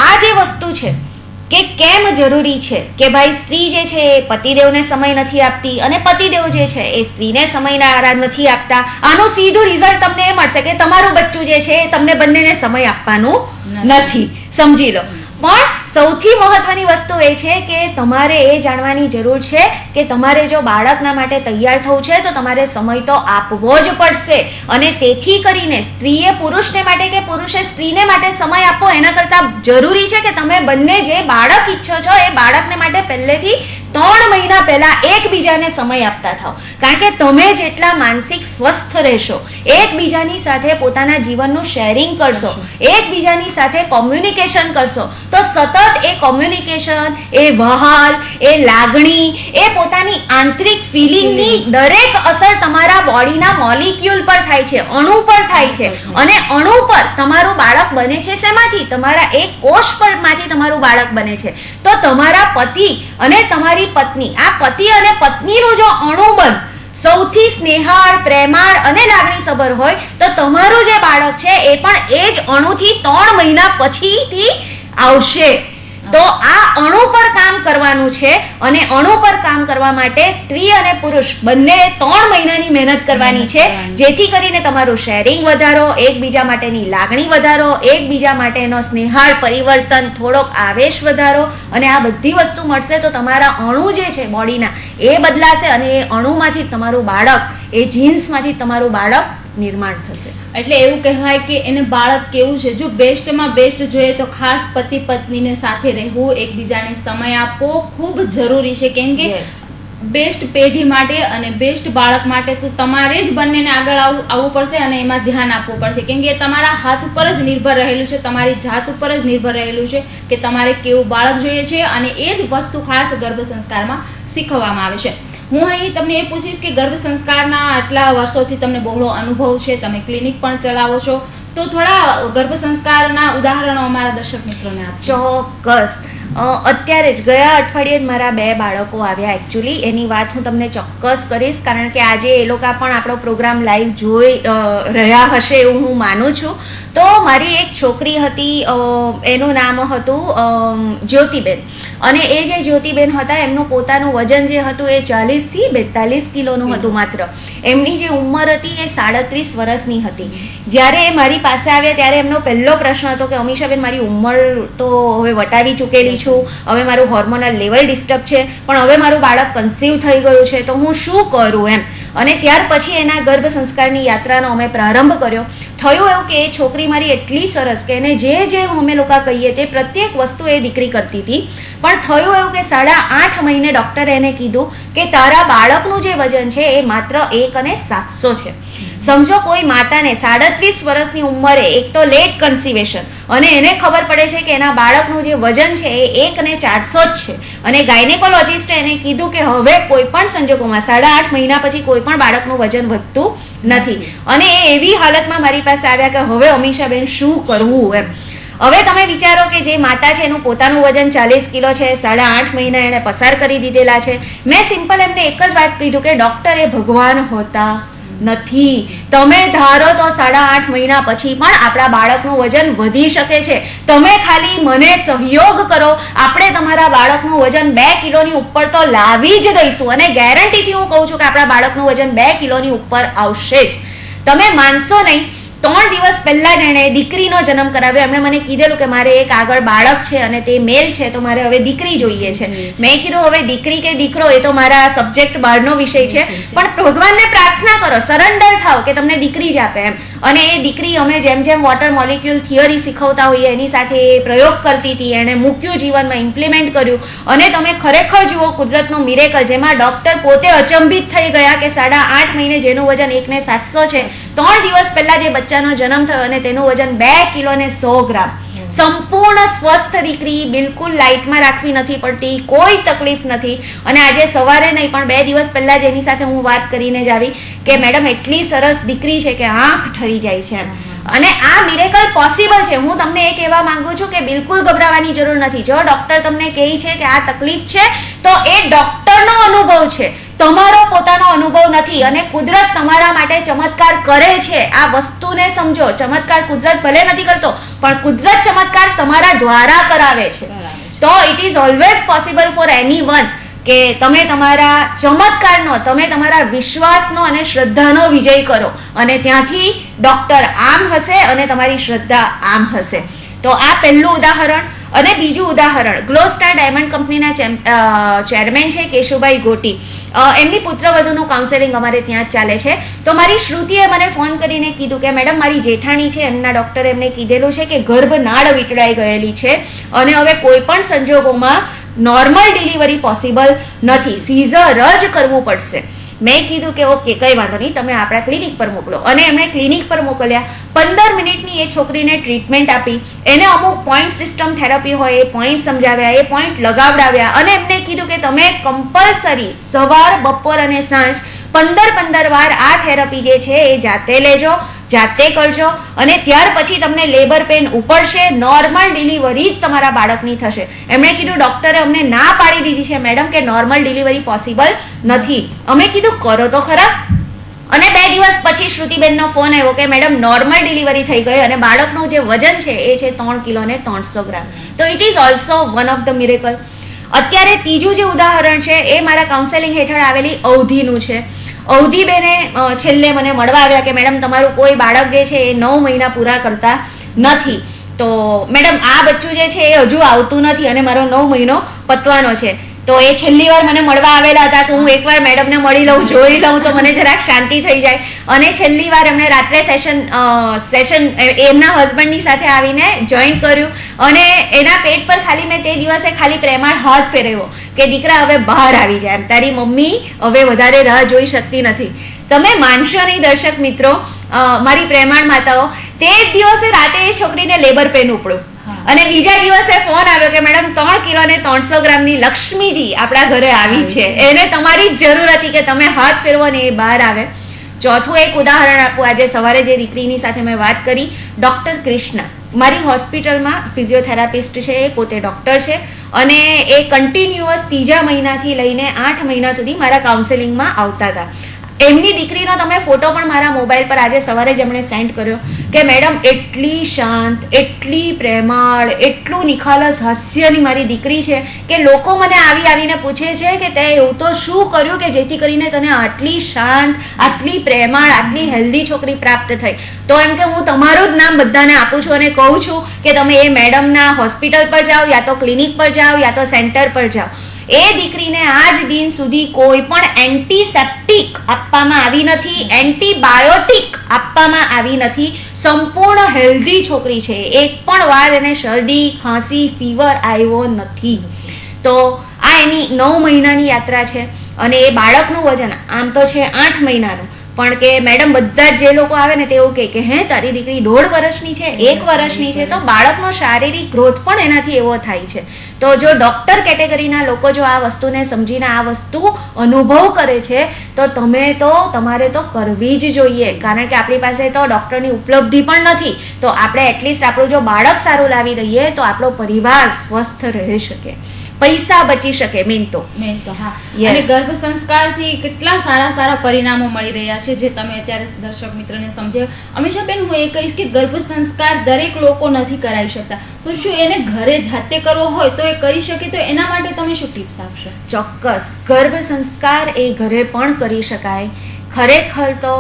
D: આ જે વસ્તુ છે કે કેમ જરૂરી છે કે ભાઈ સ્ત્રી જે છે એ પતિદેવને સમય નથી આપતી અને પતિદેવ જે છે એ સ્ત્રીને સમય નથી આપતા. આનું સીધું રિઝલ્ટ તમને એ મળશે કે તમારું બચ્ચું જે છે એ તમને બંનેને સમય આપવાનું નથી. સમજી લો. પણ સૌથી મહત્વની વસ્તુ એ છે કે તમારે એ જાણવાની જરૂર છે કે તમારે જો બાળકના માટે તૈયાર થવું છે તો તમારે સમય તો આપવો જ પડશે. અને તેથી કરીને સ્ત્રીએ પુરુષને માટે કે પુરુષે સ્ત્રીને માટે સમય આપવો એના કરતાં જરૂરી છે કે તમે બંને જે બાળક ઈચ્છો છો એ બાળકને માટે પહેલેથી 3 મહિના પહેલા એકબીજાને સમય આપતા થાઓ. કારણ કે તમે જેટલા માનસિક સ્વસ્થ રહેશો, એકબીજાની સાથે પોતાના જીવનનું શેરિંગ કરશો, એકબીજાની સાથે કોમ્યુનિકેશન કરશો, તો સતત એ કોમ્યુનિકેશન, એ વહાલ, એ લાગણી, એ પોતાની આંતરિક ફિલિંગની દરેક અસર તમારા બોડીના મોલિક્યુલ પર થાય છે, અણુ પર થાય છે. અને અણુ પર તમારું બાળક બને છે શેમાંથી? તમારા એક કોષ પરમાંથી તમારું બાળક બને છે. તો તમારા પતિ અને તમારી પત્ની, આ પતિ અને પત્નીનું જો અણુબંધ સૌથી સ્નેહાળ, પ્રેમાળ અને લાગણીસભર હોય તો તમારું જે બાળક છે એ પણ એ જ અણુથી 3 મહિના પછીથી આવશે. તો આ અણુ પર કામ કરવાનું છે અને અણુ પર કામ કરવા માટે સ્ત્રી અને પુરુષ બંને 3 મહિનાની મહેનત કરવાની છે, જેથી કરીને તમારું શેરિંગ વધારો, એકબીજા માટેની લાગણી વધારો, એકબીજા માટેનો સ્નેહાળ પરિવર્તન, થોડોક આવેશ વધારો, અને આ બધી વસ્તુ મળશે તો તમારા અણુ જે છે બોડીના એ બદલાશે અને એ અણુમાંથી તમારું બાળક, એ જીન્સમાંથી તમારું બાળક નિર્માણ થશે.
C: એટલે એવું કહેવાય કે એને બાળક કેવું છે, જો બેસ્ટમાં બેસ્ટ જોઈએ તો ખાસ પતિ પત્નીને સાથે રહેવું, એકબીજાને સમય આપવો ખૂબ જરૂરી છે. કેમ કે બેસ્ટ પેઢી માટે અને બેસ્ટ બાળક માટે તો તમારે જ બંનેને આગળ આવવું પડશે અને એમાં ધ્યાન આપવું પડશે. કેમ કે તમારા હાથ ઉપર જ નિર્ભર રહેલું છે, તમારી જાત ઉપર જ નિર્ભર રહેલું છે કે તમારે કેવું બાળક જોઈએ છે. અને એ જ વસ્તુ ખાસ ગર્ભ સંસ્કારમાં શીખવવામાં આવે છે. હું અહીં તમને એ પૂછીશ કે ગર્ભ સંસ્કારના આટલા વર્ષોથી તમને બહોળો અનુભવ છે, તમે ક્લિનિક પણ ચલાવો છો, તો થોડા ગર્ભ સંસ્કારના ઉદાહરણો અમારા દર્શક મિત્રોને આપજો.
D: ચોક્કસ. અત્યારે જ ગયા અઠવાડિયે જ મારા 2 બાળકો આવ્યા. એકચ્યુઅલી એની વાત હું તમને ચોક્કસ કરીશ, કારણ કે આજે એ લોકો પણ આપણો પ્રોગ્રામ લાઈવ જોઈ રહ્યા હશે એવું હું માનું છું. તો મારી એક છોકરી હતી, એનું નામ હતું જ્યોતિબેન. અને એ જે જ્યોતિબેન હતા એમનું પોતાનું વજન જે હતું એ 40 થી 42 કિલોનું હતું માત્ર. એમની જે ઉંમર હતી એ 37 વર્ષની હતી. જ્યારે એ મારી પાસે આવ્યા ત્યારે એમનો પહેલો પ્રશ્ન હતો કે અમીષાબેન, મારી ઉંમર તો હવે વટાવી ચૂકેલી છું, હવે મારું હોર્મોનલ લેવલ ડિસ્ટર્બ છે, પણ હવે મારું બાળક કન્સીવ થઈ ગયું છે, તો હું શું કરું એમ. અને ત્યાર પછી એના ગર્ભ સંસ્કારની યાત્રાનો અમે પ્રારંભ કર્યો. થયું એવું કે એ છોકરી મારી એટલી સરસ કે એને જે અમે લોકો કહીએ તે પ્રત્યેક વસ્તુ એ દીકરી કરતી હતી. પણ થયું એવું કે 8.5 મહિને ડૉક્ટરે એને કીધું કે તારા બાળકનું જે વજન છે એ માત્ર 1 અને 700 છે. સમજો, કોઈ માતાને 37 વર્ષની ઉંમરે, એક તો લેટ કન્સીવેશન, અને એને ખબર પડે છે કે એના બાળકનું જે વજન છે એ 1 અને 400 જ છે, અને ગાયનેકોલોજિસ્ટે એને કીધું કે હવે કોઈ પણ સંજોગોમાં 8.5 મહિના પછી કોઈ પણ બાળકનું વજન વધતું નથી. અને એ એવી હાલતમાં મારી પાસે આવ્યા કે હવે અમીષાબેન શું કરવું એમ. હવે તમે વિચારો કે જે માતા છે એનું પોતાનું વજન 40 કિલો છે, 8.5 મહિના એને પસાર કરી દીધેલા છે. મેં સિમ્પલ એમને એક જ વાત કીધું કે ડૉક્ટર એ ભગવાન હોતા નથી. તમે ધારો તો 8.5 મહિના પછી પણ આપણા બાળકનું વજન વધી શકે છે. તમે ખાલી મને સહયોગ કરો, આપણે તમારા બાળકનું વજન 2 કિલોની ઉપર તો લાવી જ દઈશું. અને ગેરંટીથી હું કહું છું કે આપણા બાળકનું વજન 2 કિલોની ઉપર આવશે જ. તમે માનશો નહીં, 3 દિવસ પહેલા જ એણે દીકરીનો જન્મ કરાવ્યો. એમણે મને કીધેલું કે મારે એક આગળ બાળક છે અને તે મેલ છે, તો મારે હવે દીકરી જોઈએ છે. મેં કીધું હવે દીકરી કે દીકરો એ તો મારા સબ્જેક્ટ બહારનો વિષય છે, પણ ભગવાનને પ્રાર્થના કરો, સરેન્ડર થાવ કે તમને દીકરી જ આપે એમ. અને એ દીકરી અમે જેમ જેમ વોટર મોલિક્યુલ થિયરી શીખવતા હોઈએ એની સાથે એ પ્રયોગ કરતી હતી, એણે મૂક્યું, જીવનમાં ઇમ્પ્લિમેન્ટ કર્યું. અને તમે ખરેખર જુઓ કુદરતનો મિરેકલ, જેમાં ડૉક્ટર પોતે અચંબિત થઈ ગયા કે 8.5 મહિને જેનું વજન 1 ને 700 છે, 3 દિવસ પહેલા જે બચ્ચાનો જન્મ થયો અને તેનું વજન 2 કિલો ને 100 ગ્રામ. સંપૂર્ણ સ્વસ્થ દીકરી, બિલકુલ લાઇટમાં રાખવી નથી પડતી, કોઈ તકલીફ નથી. અને આજે સવારે નહીં પણ 2 દિવસ પહેલા જ એની સાથે હું વાત કરીને જ આવી કે મેડમ એટલી સરસ દીકરી છે કે આંખ ઠરી જાય છે એમ. અને આ મિરેકલ પોસિબલ છે. હું તમને એ કહેવા માંગુ છું કે બિલકુલ ગભરાવાની જરૂર નથી. જો ડૉક્ટર તમને કહે છે કે આ તકલીફ છે તો એ ડૉક્ટરનો અનુભવ છે, તમારો પોતાનો અનુભવ નથી. અને કુદરત તમારા માટે ચમત્કાર કરે છે, આ વસ્તુને સમજો. ચમત્કાર કુદરત ભલે નથી કરતો, પણ કુદરત ચમત્કાર તમારા દ્વારા કરાવે છે. તો it is always possible for anyone કે તમે તમારા ચમત્કારનો, તમે તમારા વિશ્વાસનો અને શ્રદ્ધાનો વિજય કરો, અને ત્યાંથી ડૉક્ટર આમ હશે અને તમારી શ્રદ્ધા આમ હશે. તો આ પહેલું ઉદાહરણ. અને બીજું ઉદાહરણ, ગ્લો સ્ટાર ડાયમંડ કંપનીના ચેરમેન છે કેશુભાઈ ગોટી. એમની પુત્રવધુનું કાઉન્સેલિંગ અમારે ત્યાં જ ચાલે છે. તો મારી શ્રુતિએ મને ફોન કરીને કીધું કે મેડમ, મારી જેઠાણી છે, એમના ડૉક્ટરે એમને કીધેલું છે કે ગર્ભનાળ વીંટળાઈ ગયેલી છે અને હવે કોઈ પણ સંજોગોમાં નોર્મલ ડિલિવરી પોસિબલ નથી, સીઝર જ કરવું પડશે. મેં કીધું કે ઓકે, કંઈ વાંધો નહીં, તમે આપણા ક્લિનિક પર મોકલો. અને એમણે ક્લિનિક પર મોકલ્યા. 15 મિનિટની એ છોકરીને ટ્રીટમેન્ટ આપી. એને અમુક પોઈન્ટ સિસ્ટમ થેરાપી હોય એ પોઈન્ટ સમજાવ્યા, એ પોઈન્ટ લગાવડાવ્યા અને એમને કીધું કે તમે કમ્પલસરી સવાર, બપોર અને સાંજ 15 વાર આ થેરાપી જે છે એ જાતે લેજો, જાતે કરજો અને ત્યાર પછી તમને લેબર પેન ઉપડશે, નોર્મલ ડિલિવરી જ તમારા બાળકની થશે. એમણે કીધું ડૉક્ટરે અમને ના પાડી દીધી છે મેડમ કે નોર્મલ ડિલિવરી પોસિબલ નથી. અમે કીધું કરો તો ખરા. અને 2 દિવસ પછી શ્રુતિબેનનો ફોન આવ્યો કે મેડમ નોર્મલ ડિલિવરી થઈ ગઈ અને બાળકનું જે વજન છે એ છે 3 કિલો ને 300 ગ્રામ. તો it is also one of the miracle. અત્યારે ત્રીજું જે ઉદાહરણ છે એ મારા કાઉન્સેલિંગ હેઠળ આવેલી અવધીનું છે. અવધીબેને છેલ્લે મને મળવા આવ્યા કે મેડમ તમારું કોઈ બાળક જે છે એ 9 મહિના પૂરા કરતા નથી. તો મેડમ આ બચ્ચું જે છે એ હજુ આવતું નથી અને મારો 9 મહિનો પતવાનો છે. તો એ છેલ્લી વાર મને મળવા આવેલા હતા કે હું એકવાર મેડમને મળી લઉં, જોઈ લઉં તો મને જરાક શાંતિ થઈ જાય. અને છેલ્લી વાર એમણે રાત્રે સેશન એમના હસબન્ડની સાથે આવીને જોઈન કર્યું અને એના પેટ પર ખાલી મેં તે દિવસે ખાલી પ્રેમાળ હાથ ફેરવ્યો કે દીકરા હવે બહાર આવી જાય, એમ તારી મમ્મી હવે વધારે રાહ જોઈ શકતી નથી. તમે માનશો નહીં દર્શક મિત્રો, મારી પ્રેમાળ માતાઓ, તે જ દિવસે રાતે એ છોકરીને લેબર પેન ઉપડ્યું અને બીજા દિવસે ફોન આવ્યો કે મેડમ 3 કિલો ને 300 ગ્રામની લક્ષ્મીજી આપણા ઘરે આવી છે, એને તમારી જ જરૂર હતી કે તમે હાથ ફેરવો ને એ બહાર આવે. ચોથું એક ઉદાહરણ આપું. આજે સવારે જે દીકરીની સાથે મેં વાત કરી, ડૉક્ટર કૃષ્ણા મારી હોસ્પિટલમાં ફિઝિયોથેરાપિસ્ટ છે, એ પોતે ડૉક્ટર છે અને એ કન્ટિન્યુઅસ 3જા મહિનાથી લઈને 8 મહિના સુધી મારા કાઉન્સેલિંગમાં આવતા હતા. એમની દીકરીનો તમે ફોટો પણ મારા મોબાઈલ પર આજે સવારે જ એમણે સેન્ડ કર્યો કે મેડમ એટલી શાંત, એટલી પ્રેમાળ, એટલું નિખાલસ હાસ્યની મારી દીકરી છે કે લોકો મને આવીને પૂછે છે કે તે એવું તો શું કર્યું કે જેથી કરીને તને આટલી શાંત, આટલી પ્રેમાળ, આટલી હેલ્ધી છોકરી પ્રાપ્ત થઈ. તો એમ કે હું તમારું જ નામ બધાને આપું છું અને કહું છું કે તમે એ મેડમના હોસ્પિટલ પર જાઓ, યા તો ક્લિનિક પર જાઓ, યા તો સેન્ટર પર જાઓ. એ દીકરીને આજ દિન સુધી કોઈ પણ એન્ટીસેપ્ટિક આપવામાં આવી નથી, એન્ટીબાયોટિક આપવામાં આવી નથી. સંપૂર્ણ હેલ્ધી છોકરી છે. એક પણ વાર એને શરદી, ખાંસી, ફીવર આવ્યો નથી. તો આ એની 9 મહિનાની યાત્રા છે અને એ બાળકનું વજન આમ તો છે 8 મહિનાનું, પણ કે મેડમ બધા જે લોકો આવે ને તેવું કે હે તારી દીકરી 1.5 વર્ષની છે, 1 વર્ષની છે, તો બાળકનો શારીરિક ગ્રોથ પણ એનાથી એવો થાય છે. તો જો ડૉક્ટર કેટેગરીના લોકો જો આ વસ્તુને સમજીને આ વસ્તુ અનુભવ કરે છે તો તમારે તો કરવી જ જોઈએ, કારણ કે આપણી પાસે તો ડૉક્ટરની ઉપલબ્ધિ પણ નથી. તો આપણે એટલીસ્ટ આપણું જો બાળક સારું લાવી દઈએ તો આપણો પરિવાર સ્વસ્થ રહી શકે, પૈસા બચી શકે. મેન તો
C: હા. અને ગર્ભ સંસ્કારથી કેટલા સારા પરિણામો મળી રહ્યા છે જે તમે અત્યારે દર્શક મિત્રોને સમજાવ્યું. અમીષા બેન, હું એ કહીશ કે ગર્ભ સંસ્કાર દરેક લોકો નથી કરાવી શકતા, તો શું એને ઘરે જાતે કરવો હોય તો એ કરી શકે? તો એના માટે તમે શું ટિપ્સ આપશો?
D: ચોક્કસ, ગર્ભ સંસ્કાર એ ઘરે પણ કરી શકાય. ખરેખર તો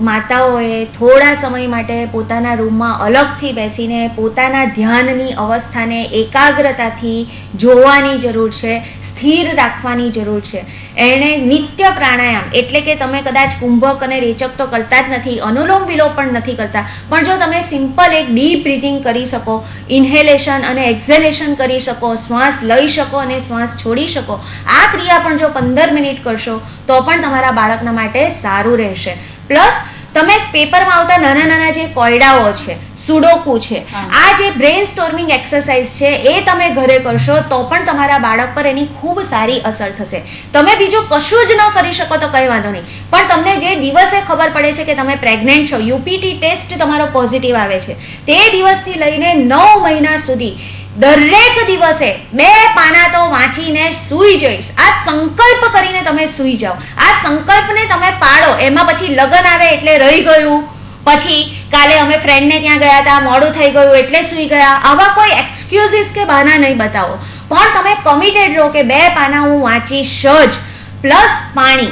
D: માતાઓએ થોડા સમય માટે પોતાના રૂમમાં અલગથી બેસીને પોતાના ધ્યાનની અવસ્થાને એકાગ્રતાથી જોવાની જરૂર છે, સ્થિર રાખવાની જરૂર છે. એણે નિત્ય પ્રાણાયામ, એટલે કે તમે કદાચ કુંભક અને રેચક તો કરતા જ નથી, અનુલોમ વિલોમ પણ નથી કરતા, પણ જો તમે સિમ્પલ એક ડીપ બ્રીથિંગ કરી શકો, ઇન્હેલેશન અને એક્ઝેલેશન કરી શકો, શ્વાસ લઈ શકો અને શ્વાસ છોડી શકો, આ ક્રિયા પણ જો 15 મિનિટ કરશો તો પણ તમારા બાળકના માટે સારું રહેશે. પ્લસ તમે પેપરમાં આવતા નાના જે કોયડાઓ છે, સુડોકુ છે, આ જે બ્રેન સ્ટોર્મિંગ એક્સરસાઇઝ છે એ તમે ઘરે કરશો તો પણ તમારા બાળક પર એની ખૂબ સારી અસર થશે. તમે બીજું કશું જ ન કરી શકો તો કંઈ વાંધો નહીં, પણ તમને જે દિવસે ખબર પડે છે કે તમે પ્રેગ્નેન્ટ છો, યુપીટી ટેસ્ટ તમારો પોઝિટિવ આવે છે, તે દિવસથી લઈને 9 મહિના સુધી દરેક દિવસે 2 પાના તો વાંચીને સૂઈ જઈશ, આ સંકલ્પ કરીને તમે સૂઈ જાઓ. આ સંકલ્પને તમે પાડો. એમાં પછી લગ્ન આવે એટલે રહી ગયું, પછી કાલે અમે ફ્રેન્ડને ત્યાં ગયા હતા, મોડું થઈ ગયું એટલે સૂઈ ગયા, આવા કોઈ એક્સક્યુઝિસ કે બહાના નહીં બતાવો, પણ તમે કમિટેડ રહો કે 2 પાના હું વાંચીશ જ. પ્લસ પાણી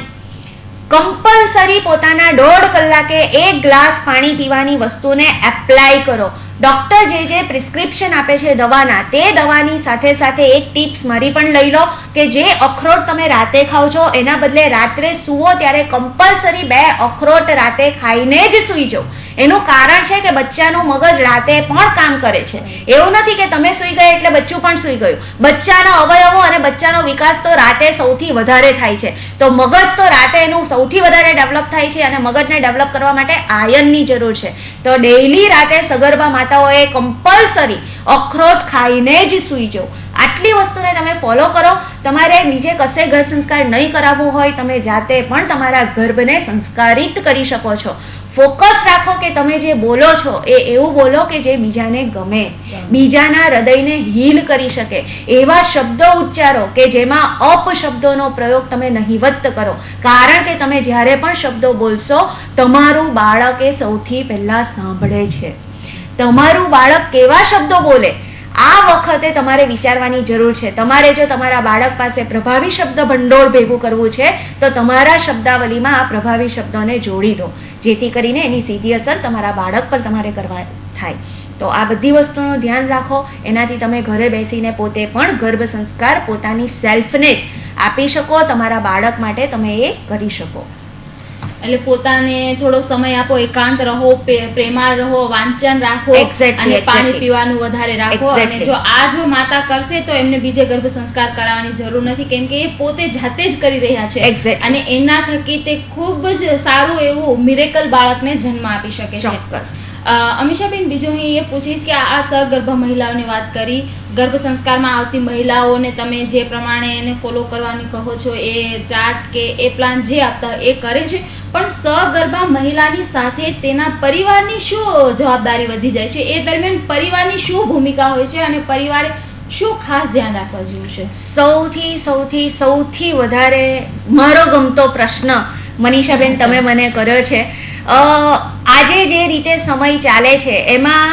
D: કમ્પલસરી પોતાના 1.5 કલાકે 1 ગ્લાસ પાણી પીવાની વસ્તુને એપ્લાય કરો. ડૉક્ટર જે પ્રિસ્ક્રિપ્શન આપે છે દવાના, તે દવાની સાથે સાથે એક ટિપ્સ મારી પણ લઈ લો કે જે અખરોટ તમે રાતે ખાઓ છો એના બદલે રાત્રે સૂવો ત્યારે કમ્પલસરી 2 અખરોટ રાતે ખાઈને જ સૂઈ જાઓ. એનું કારણ છે કે બચ્ચાનું મગજ રાતે પણ કામ કરે છે. એવું નથી કે તમે સૂઈ ગયા એટલે બચ્ચું પણ સૂઈ ગયું. બચ્ચાના અવયવો અને બચ્ચાનો વિકાસ તો રાતે સૌથી વધારે થાય છે. તો મગજ તો રાતે એનું સૌથી વધારે ડેવલપ થાય છે અને મગજને ડેવલપ કરવા માટે આયર્નની જરૂર છે. તો ડેઈલી રાતે સગર્ભા માતાઓએ કમ્પલસરી અખરોટ ખાઈને જ સૂઈ જાઓ. આટલી વસ્તુને તમે ફોલો કરો. તમારે બીજે કશે ગર્ભ સંસ્કાર નહીં કરાવવું હોય, તમે જાતે પણ તમારા ગર્ભને સંસ્કારિત કરી શકો છો. ફોકસ રાખો કે તમે જે બોલો છો એ એવું બોલો કે જે બીજાને ગમે, બીજાના હૃદયને હીલ કરી શકે. એવા શબ્દો ઉચ્ચારો કે જેમાં અપશબ્દોનો પ્રયોગ તમે નહિવત કરો. કારણ કે તમે જ્યારે પણ શબ્દો બોલશો, તમારું બાળક એ સૌથી પહેલા સાંભળે છે. તમારું બાળક કેવા શબ્દો બોલે આ વખતે તમારે વિચારવાની જરૂર છે. તમારે જો તમારા બાળક પાસે પ્રભાવી શબ્દ ભંડોળ ભેગું કરવું છે તો તમારા શબ્દાવલીમાં આ પ્રભાવી શબ્દોને જોડી દો, જેથી કરીને એની સીધી અસર તમારા બાળક પર તમારે કરવા થાય. તો આ બધી વસ્તુનું ધ્યાન રાખો. એનાથી તમે ઘરે બેસીને પોતે પણ ગર્ભ સંસ્કાર પોતાની સેલ્ફને જ આપી શકો. તમારા બાળક માટે તમે એ કરી શકો.
C: એટલે પોતાને થોડો સમય આપો, એકાંત રહો, પ્રેમાળ રહો, વાંચન રાખો અને પાણી પીવાનું વધારે રાખો. અને જો આ જો માતા કરશે તો એમને બીજે ગર્ભ સંસ્કાર કરાવવાની જરૂર નથી, કેમ કે એ પોતે જાતે જ કરી રહ્યા છે અને એના થકી તે ખૂબ જ સારું એવું મિરેકલ બાળકને જન્મ આપી શકે છે.
D: ચોક્કસ.
C: અમીષાબેન, બીજું હું એ પૂછીશ કે આ સગર્ભા મહિલાઓની વાત કરી, ગર્ભ સંસ્કારમાં આવતી મહિલાઓને તમે જે પ્રમાણે એને ફોલો કરવાની કહો છો, એ ચાર્ટ કે એ પ્લાન જે આપતા એ કરે છે, પણ સગર્ભા મહિલાની સાથે તેના પરિવારની શું જવાબદારી વધી જાય છે? એ દરમિયાન પરિવારની શું ભૂમિકા હોય છે અને પરિવારે શું ખાસ ધ્યાન રાખવા જેવું છે?
D: સૌથી વધારે મારો ગમતો પ્રશ્ન મનીષાબેન તમે મને કર્યો છે. આજે જે રીતે સમય ચાલે છે એમાં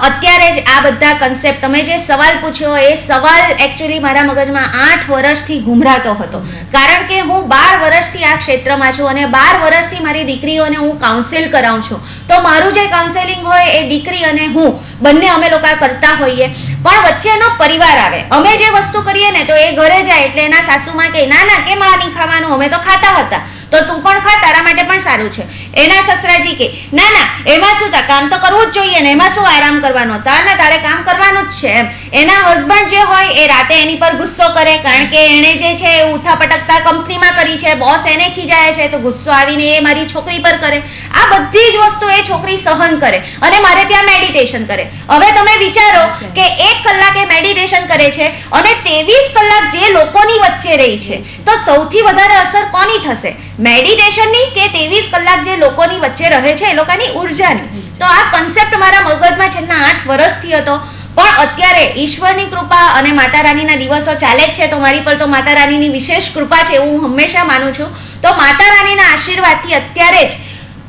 D: અત્યારે જ આ બધા કન્સેપ્ટ તમે જે સવાલ પૂછ્યો એ સવાલ એકચ્યુઅલી મારા મગજમાં 8 વર્ષથી ઘૂમરાતો હતો. કારણ કે હું 12 વર્ષથી આ ક્ષેત્રમાં છું અને 12 વર્ષથી મારી દીકરીઓને હું કાઉન્સેલ કરાવું છું. તો મારું જે કાઉન્સેલિંગ હોય એ દીકરી અને હું બંને અમે લોકો કરતા હોઈએ, પણ વચ્ચેનો પરિવાર આવે. અમે જે વસ્તુ કરીએ ને તો એ ઘરે જાય એટલે એના સાસુમાં કે ના ના કેમ આ નહીં ખાવાનું, અમે તો ખાતા હતા, તો તું પણ ખા, તારા માટે પણ સારું છે. એના સસરાજી કે ના ના એમાં શું થાય, કામ તો કરવું જ જોઈએ ને, એમાં શું આરામ કરવાનો, તારે કામ કરવાનું જ છે એમ. એના હસબન્ડ જે હોય એ રાતે એની પર ગુસ્સો કરે, કારણ કે એણે જે છે એ ઉઠા પટકતા કંપનીમાં કરી છે, બોસ એને ખીજાય છે તો ગુસ્સો આવીને એ મારી છોકરી પર કરે. આ બધી જ વસ્તુ એ છોકરી સહન કરે અને મારે ત્યાં મેડિટેશન કરે. હવે તમે વિચારો કે 1 કલાક એ મેડિટેશન કરે છે અને 23 કલાક જે લોકોની વચ્ચે રહી છે, તો સૌથી વધારે અસર કોની થશે? મેડિટેશનની કે 23 કલાક જે લોકોની વચ્ચે રહે છે એ લોકોની ઉર્જાની? તો આ કન્સેપ્ટ મારા મગજમાં છેલ્લા 8 વર્ષથી હતો. પણ અત્યારે ઈશ્વરની કૃપા અને માતા રાનીના દિવસો ચાલે જ છે, તો મારી પર તો માતા રાનીની વિશેષ કૃપા છે એવું હું હંમેશા માનું છું. તો માતા રાનીના આશીર્વાદથી અત્યારે જ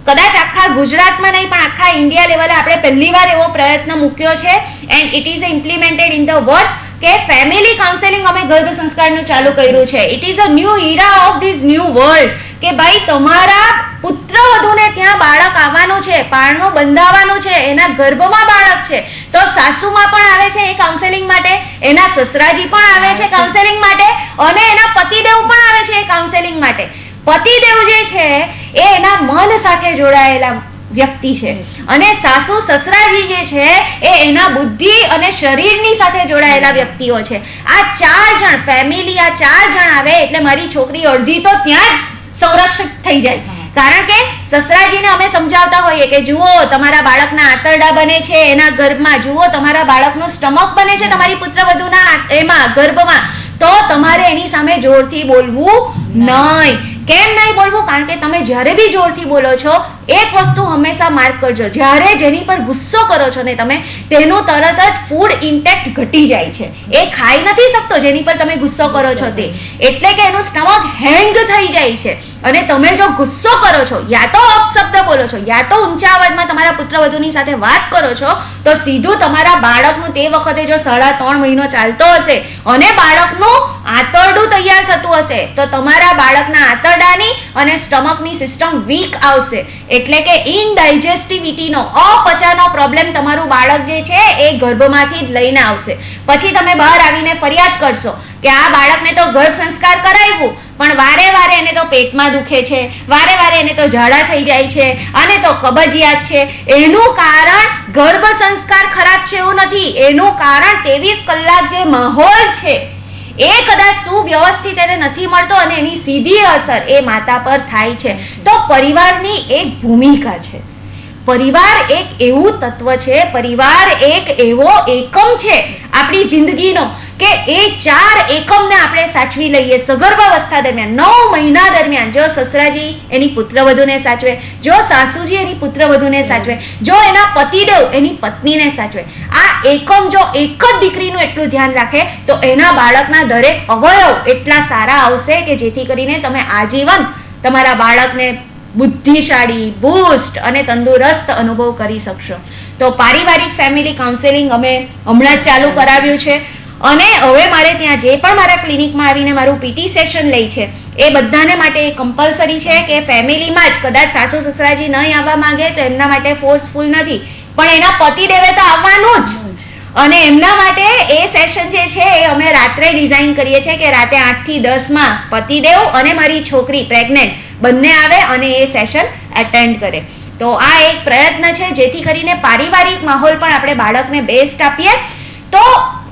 D: કદાચ આખા ગુજરાતમાં નહીં પણ આખા ઇન્ડિયા લેવલે આપણે પહેલીવાર એવો પ્રયત્ન મૂક્યો છે and it is implemented in the world કે ફેમિલી કાઉન્સેલિંગ અમે ગર્ભ સંસ્કારનું ચાલુ કર્યું છે. It is a new Ira of this new world કે ભાઈ તમારા પુત્રવધૂને ત્યાં બાળક આવવાનું છે, પારણું બંધાવવાનું છે, એના ગર્ભમાં બાળક છે, તો સાસુમાં પણ આવે છે એ કાઉન્સેલિંગ માટે, એના સસરાજી પણ આવે છે કાઉન્સેલિંગ માટે અને એના પતિદેવ પણ આવે છે એ કાઉન્સેલિંગ માટે. પતિદેવ જે છે એ એના મન સાથે જોડાયેલા વ્યક્તિ છે અને સાસુ સસરાજી જે છે એ એના બુદ્ધિ અને શરીરની સાથે જોડાયેલા વ્યક્તિઓ છે. આ 4 જણ ફેમિલી, આ 4 જણ આવે એટલે મારી છોકરી અડધી તો ત્યાં જ સંરક્ષિત થઈ જાય. કારણ કે સસરાજીને અમે સમજાવતા હોઈએ કે જુઓ તમારા બાળકના આંતરડા બને છે એના ગર્ભમાં, જુઓ તમારા બાળકનું સ્ટમક બને છે તમારી પુત્રવધૂના એમાં ગર્ભમાં, તો તમારે એની સામે જોરથી બોલવું નહીં. કેમ નહીં બોલવું? કારણ કે તમે જ્યારે બી જોરથી બોલો છો એક વસ્તુ હંમેશા માર્ક કરજો, જ્યારે જેની પર ગુસ્સો કરો છો ને તમે, તેનું તરત જ ફૂડ ઇન્ટેક્ટ ઘટી જાય છે. એ ખાઈ નથી શકતો જેની પર તમે ગુસ્સો કરો છો તે, એટલે કે એનું સ્ટમક હેંગ થઈ જાય છે. અને તમે જો ગુસ્સો કરો છો, યા તો અપશબ્દ બોલો છો, યા તો ઊંચા અવાજમાં તમારા પુત્રવધૂની સાથે વાત કરો છો, તો સીધું તમારા બાળકનું તે વખતે જો 3.5 મહિનો ચાલતો હશે અને બાળકનું આંતરડું તૈયાર થતું હશે તો તમારા બાળકના આંતરડાની અને સ્ટમકની સિસ્ટમ વીક આવશે. એટલે કે ઇનડાયજેસ્ટિવિટીનો અપચાનો પ્રોબ્લેમ તમારું બાળક જે છે એ ગર્ભમાંથી જ લઈને આવશે. પછી તમે બહાર આવીને ફરિયાદ કરશો કે આ બાળકને તો ગર્ભ સંસ્કાર કરાવ્યું પણ વારે વારે એને તો પેટમાં દુખે છે, વારે વારે એને તો ઝાડા થઈ જાય છે, અને તો કબજિયાત છે. એનું કારણ ગર્ભ સંસ્કાર ખરાબ છે એવું નથી, એનું કારણ 23 કલાક જે માહોલ છે એ કદાચ સુવ્યવસ્થિત એને નથી મળતો અને એની સીધી અસર એ માતા પર થાય છે. તો પરિવારની એક ભૂમિકા છે, પરિવાર એક એવું તત્વ છે, પરિવાર એક એવો એકમ છે આપણી જિંદગીનો કે એ 4 એકમને આપણે સાચવી લઈએ. સગર્ભાવસ્થા દરમિયાન 9 મહિના દરમિયાન જો સસરાજી એની પુત્રવધૂને સાચવે, જો સાસુજી એની પુત્રવધૂને સાચવે, જો એના પતિદેવ એની પત્નીને સાચવે, આ એકમ જો એક જ દીકરીનું એટલું ધ્યાન રાખે તો એના બાળકના દરેક અવયવ એટલા સારા આવશે કે જેથી કરીને તમે આજીવન તમારા બાળકને બુદ્ધિશાળી, બુસ્ટ અને તંદુરસ્ત અનુભવ કરી શકશો. તો પારિવારિક ફેમિલી કાઉન્સેલિંગ અમે હમણાં જ ચાલુ કરાવ્યું છે અને હવે મારે ત્યાં જે પણ મારા ક્લિનિકમાં આવીને મારું પીટી સેશન લે છે એ બધાને માટે કમ્પલસરી છે કે ફેમિલીમાં જ કદાચ સાસુ સસરાજી નહીં આવવા માંગે તો એમના માટે ફોર્સફુલ નથી, પણ એના પતિદેવે તો આવવાનું જ. અને એમના માટે એ સેશન જે છે એ અમે રાત્રે ડિઝાઇન કરીએ છીએ કે રાતે 8 થી 10 માં પતિદેવ અને મારી છોકરી પ્રેગ્નેન્ટ બંને આવે અને એ સેશન એટેન્ડ કરે. તો આ એક પ્રયત્ન છે જેથી કરીને પારિવારિક માહોલ પણ આપણે બાળકને બેસ્ટ આપીએ. તો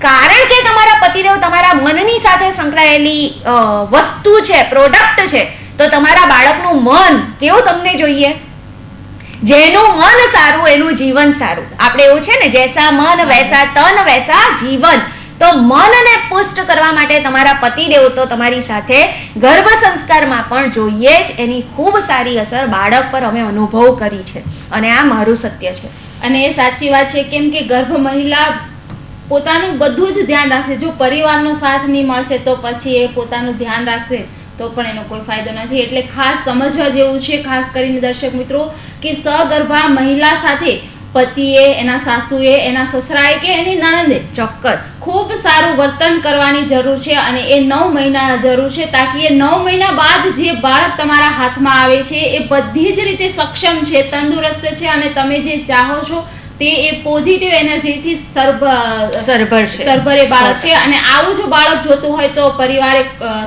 D: કારણ કે તમારા પતિદેવ તમારા મનની સાથે સંકળાયેલી વસ્તુ છે, પ્રોડક્ટ છે, તો તમારા બાળકનું મન કેવું તમને જોઈએ? જેનું મન સારું એનું જીવન સારું. આપણે એવું છે ને, જૈસા મન વૈસા તન વૈસા જીવન. તો મનને પુષ્ટ કરવા માટે તમારા પતિદેવ તો તમારી સાથે ગર્ભ સંસ્કારમાં પણ જોઈએ જ. એની ખૂબ સારી અસર બાળક પર અમે અનુભવ કરી છે અને આ મારું સત્ય છે.
C: અને એ સાચી વાત છે, કેમ કે ગર્ભ મહિલા પોતાનું બધું જ ધ્યાન રાખશે. જો પરિવારનો સાથ નહીં મળશે તો પછી એ પોતાનું ધ્યાન રાખશે તો પણ એનો કોઈ ફાયદો નથી. એટલે ખાસ સમજવા જેવું છે, ખાસ કરીને દર્શક મિત્રો, કે સગર્ભા મહિલા સાથે પતિએ, એના સાસુએ, એના સસરાએ કે એની નણંદે
D: ચોક્કસ
C: ખૂબ સારું વર્તન કરવાની જરૂર છે અને એ 9 મહિના જરૂર છે, તાકી એ 9 મહિના બાદ જે બાળક તમારા હાથમાં આવે છે એ બધી જ રીતે સક્ષમ છે, તંદુરસ્ત છે અને તમે જે ચાહો છો તે એ પોઝિટિવ એનર્જીથી સરભર એ બાળક છે. અને આવું જો બાળક જોતું હોય તો પરિવારે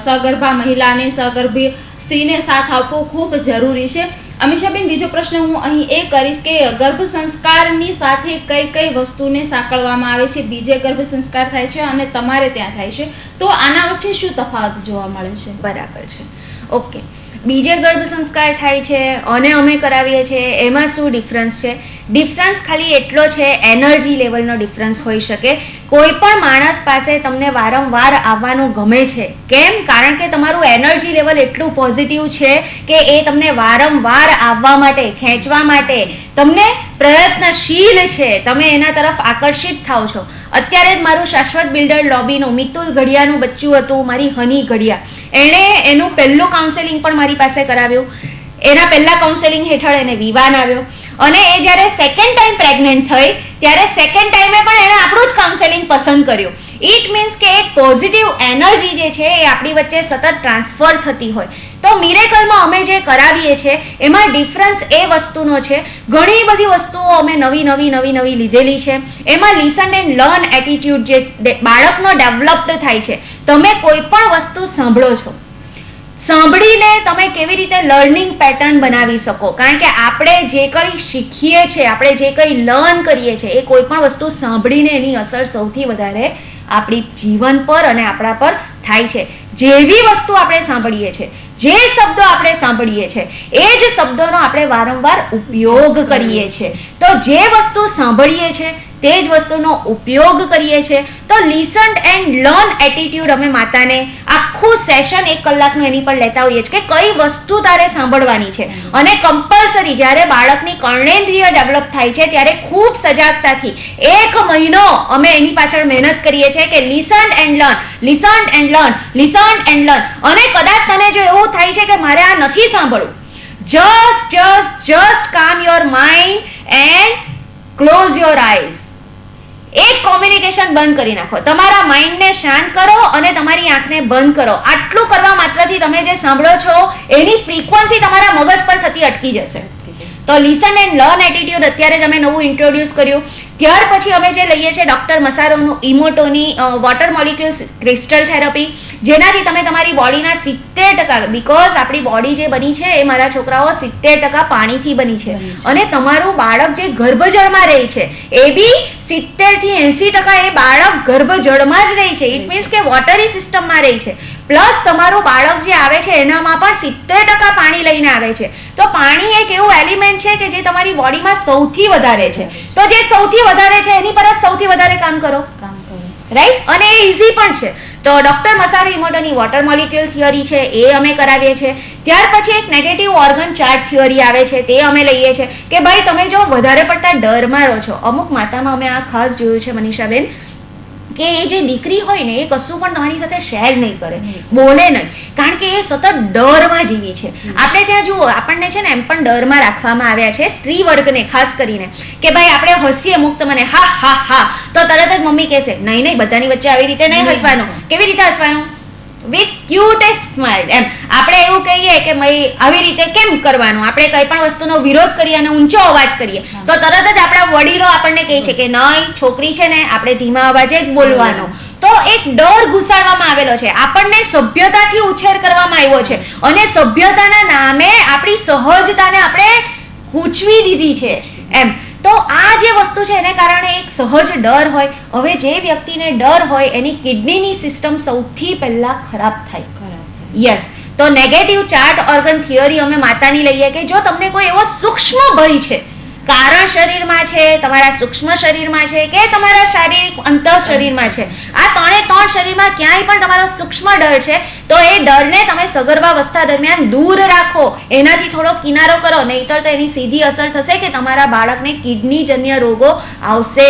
C: સગર્ભા મહિલાને, સગર્ભી સ્ત્રીને સાથ આપવો ખૂબ જરૂરી છે. અમીષાબેન, બીજો પ્રશ્ન હું અહીં એ કરીશ કે ગર્ભ સંસ્કારની સાથે કઈ કઈ વસ્તુને સાંકળવામાં આવે છે? બીજે ગર્ભ સંસ્કાર થાય છે અને તમારે ત્યાં થાય છે, તો આના વચ્ચે શું તફાવત જોવા મળે છે?
D: બરાબર છે, ઓકે. બીજે ગર્ભ સંસ્કાર થાય છે અને અમે કરાવીએ છીએ, એમાં શું ડિફરન્સ છે? ડિફરન્સ ખાલી એટલો છે, એનર્જી લેવલનો ડિફરન્સ હોઈ શકે. કોઈ પણ માણસ પાસે તમને વારંવાર આવવાનું ગમે છે. કેમ? કારણ કે તમારું એનર્જી લેવલ એટલું પોઝિટિવ છે કે એ તમને વારંવાર આવવા માટે, ખેંચવા માટે તમને પ્રયત્નશીલ છે, તમે એના તરફ આકર્ષિત થાવ છો. અત્યારે જ મારું શાશ્વત બિલ્ડર લોબીનું મિતુલ ઘડિયાનું બચ્ચું હતું, મારી હની ઘડિયા, એણે એનું પહેલું કાઉન્સેલિંગ પણ મારી પાસે કરાવ્યું. એના પહેલા કાઉન્સેલિંગ હેઠળ એને વિવાન આવ્યો અને એ જ્યારે સેકન્ડ ટાઈમ પ્રેગ્નન્ટ થઈ ત્યારે સેકન્ડ ટાઈમે પણ એણે આપણું જ કાઉન્સેલિંગ પસંદ કર્યું. ઇટ મીન્સ કે એક પોઝિટિવ એનર્જી જે છે એ આપણી વચ્ચે સતત ટ્રાન્સફર થતી હોય. તો મિરેકલમાં અમે જે કરાવીએ છીએ એમાં ડિફરન્સ એ વસ્તુનો છે, ઘણી બધી વસ્તુઓ અમે નવી લીધેલી છે. એમાં લિસન એન્ડ લર્ન એટીટ્યુડ જે બાળકનો ડેવલપ્ડ થાય છે. તમે કોઈ પણ વસ્તુ સાંભળો છો, સાંભળીને તમે કેવી રીતે લર્નિંગ પેટર્ન બનાવી શકો, કારણ કે આપણે જે કંઈ શીખીએ છીએ, આપણે જે કંઈ લર્ન કરીએ છીએ એ કોઈ પણ વસ્તુ સાંભળીને એની અસર સૌથી વધારે આપણી જીવન પર અને આપણા પર થાય છે. જેવી વસ્તુ આપણે સાંભળીએ છીએ, જે શબ્દો આપણે સાંભળીએ છીએ એ જ શબ્દોનો આપણે વારંવાર ઉપયોગ કરીએ છીએ. તો જે વસ્તુ સાંભળીએ છીએ તે જ વસ્તુનો ઉપયોગ કરીએ છીએ. તો લિસન એન્ડ લર્ન એટીટ્યુડ અમે માતાને આખું સેશન 1 કલાકનું એની પર લેતા હોઈએ છીએ કે કઈ વસ્તુ તારે સાંભળવાની છે. અને કમ્પલસરી જ્યારે બાળકની કર્ણેન્દ્રિય ડેવલપ થાય છે ત્યારે ખૂબ સજાગતાથી 1 મહિનો અમે એની પાછળ મહેનત કરીએ છીએ કે listen and learn, listen and learn, listen and learn. અને કદાચ તને જો એવું થાય છે કે મારે આ નથી સાંભળવું, just calm your mind and close your eyes. એક કોમ્યુનિકેશન બંધ કરી નાખો, તમારા માઇન્ડને શાંત કરો અને તમારી આંખને બંધ કરો. આટલું કરવા માત્રથી તમે જે સાંભળો છો એની ફ્રીક્વન્સી તમારા મગજ પર થતી અટકી જશે. તો લિસન એન્ડ લર્ન એટીટ્યુડ અત્યારે જ અમે નવું ઇન્ટ્રોડ્યુસ કર્યું. ત્યાર પછી અમે જે લઈએ છીએ ડોક્ટર મસારોનું ઇમોટોની વોટર મોલિક્યુલ્સ ક્રિસ્ટલ થેરપી, જેનાથી તમે તમારી બોડીના 70%, બીકોઝ આપણી બોડી જે બની છે એ મારા છોકરાઓ 70% પાણીથી બની છે, અને તમારું બાળક જે ગર્ભજળમાં રહે છે એ બી 70 થી 80% એ બાળક ગર્ભજળમાં જ રહે છે. ઇટ મીન્સ કે વોટરી સિસ્ટમમાં રહે છે. પ્લસ તમારું બાળક જે આવે છે એનામાં પણ 70% પાણી લઈને આવે છે. તો પાણી એક એવું એલિમેન્ટ છે કે જે તમારી બોડીમાં સૌથી વધારે છે. તો જે સૌથી વધારે છે એની પર જ સૌથી વધારે કામ કરો, રાઈટ? અને એ ઇઝી પણ છે. તો ડોક્ટર મસારો ઇમોટોની વોટર મોલિક્યુલ થિયરી છે એ અમે કરાવીએ છીએ. ત્યાર પછી એક નેગેટિવ ઓર્ગન ચાર્ટ થિયરી આવે છે, તે અમે લઈએ છીએ કે ભાઈ તમે જો વધારે પડતા ડરમાં રહો છો, અમુક માતામાં અમે આ ખાસ જોયું છે મનીષાબેન, કે એ જે દીકરી હોય ને એ કશું પણ તમારી સાથે શેર નહીં કરે, બોલે નહીં, કારણ કે એ સતત ડરમાં જીવી છે. આપણે ત્યાં જુઓ, આપણને છે ને એમ પણ ડરમાં રાખવામાં આવ્યા છે સ્ત્રી વર્ગને ખાસ કરીને, કે ભાઈ આપણે હસીએ મુક્ત મને હા હા હા, તો તરત જ મમ્મી કહેશે નહીં નહીં બધાની વચ્ચે આવી રીતે નહીં હસવાનું. કેવી રીતે હસવાનું? With ક્યુટેસ્ટ smile. એમ આપણે એવું કહીએ કે ભાઈ આવી રીતે કેમ કરવાનું, આપણે કઈ પણ વસ્તુનો વિરોધ કરીએ અને ઊંચો અવાજ કરીએ તો તરત જ આપણા વડીલો આપણને કહે છે કે નહીં છોકરી છે ને આપણે ધીમા અવાજે જ બોલવાનું. તો એક ડર ઘુસાડવામાં આવેલો છે. આપણને સભ્યતાથી ઉછેર કરવામાં આવ્યો છે, અને સભ્યતાના નામે આપણી સહજતાને આપણે ગૂંચવી દીધી છે એમ. તો આ જે વસ્તુ છે એને કારણે એક સહજ ડર હોય. હવે જે વ્યક્તિને ડર હોય એની કિડનીની સિસ્ટમ સૌથી પહેલા ખરાબ થાય. યસ. તો નેગેટિવ ચાર્ટ ઓર્ગન થિયરી અમે માતાની લઈએ કે જો તમને કોઈ એવો સૂક્ષ્મ ભય છે, કારણ શરીરમાં છે, તમારા સૂક્ષ્મ શરીરમાં છે કે તમારા શારીરિક અંતઃ શરીરમાં છે, આ ત્રણ શરીરમાં ક્યાંય પણ તમારો સૂક્ષ્મ ડર છે, તો એ ડરને તમે સગર્ભાવસ્થા દરમિયાન દૂર રાખો, એનાથી થોડો કિનારો કરો, નહીતર તો એની સીધી અસર થશે કે તમારા બાળકને કિડનીજન્ય રોગો આવશે,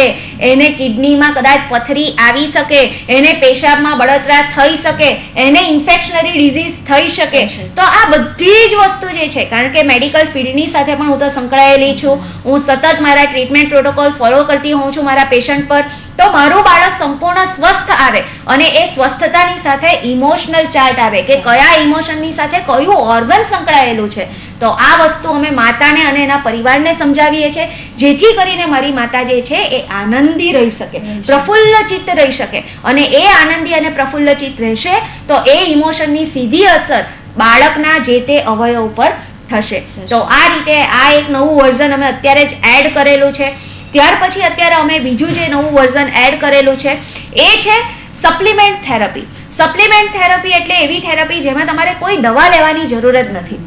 D: એને કિડનીમાં કદાચ પથરી આવી શકે, એને પેશાબમાં બળતરા થઈ શકે, એને ઇન્ફેક્શનરી ડિઝીઝ થઈ શકે. તો આ બધી જ વસ્તુ જે છે, કારણ કે મેડિકલ ફિલ્ડની સાથે પણ હું તો સંકળાયેલી છું, હું સતત મારા ટ્રીટમેન્ટ પ્રોટોકોલ ફોલો કરતી હોઉં છું મારા પેશન્ટ પર, તો મારું બાળક સંપૂર્ણ સ્વસ્થ આવે. અને એ સ્વસ્થતાની સાથે ઇમોશનલ ચાર્ટ આવે કે કયા ઇમોશનની સાથે કયું ઓર્ગન સંકળાયેલું છે. તો આ વસ્તુ અમે માતાને અને એના પરિવારને સમજાવીએ છીએ, જેથી કરીને મારી માતા જે છે એ આનંદી રહી શકે, પ્રફુલ્લચિત્ત રહી શકે. અને એ આનંદી અને પ્રફુલ્લચિત્ત રહેશે તો એ ઇમોશનની સીધી અસર બાળકના જે તે અવયવ ઉપર થશે. તો આ રીતે આ એક નવું વર્ઝન અમે અત્યારે જ એડ કરેલું છે. ત્યાર પછી અત્યારે અમે બીજું જે નવું વર્ઝન એડ કરેલું છે એ છે સપ્લિમેન્ટ થેરપી. સપ્લિમેન્ટ થેરપી એટલે એવી થેરપી જેમાં તમારે કોઈ દવા લેવાની જરૂર જ નથી.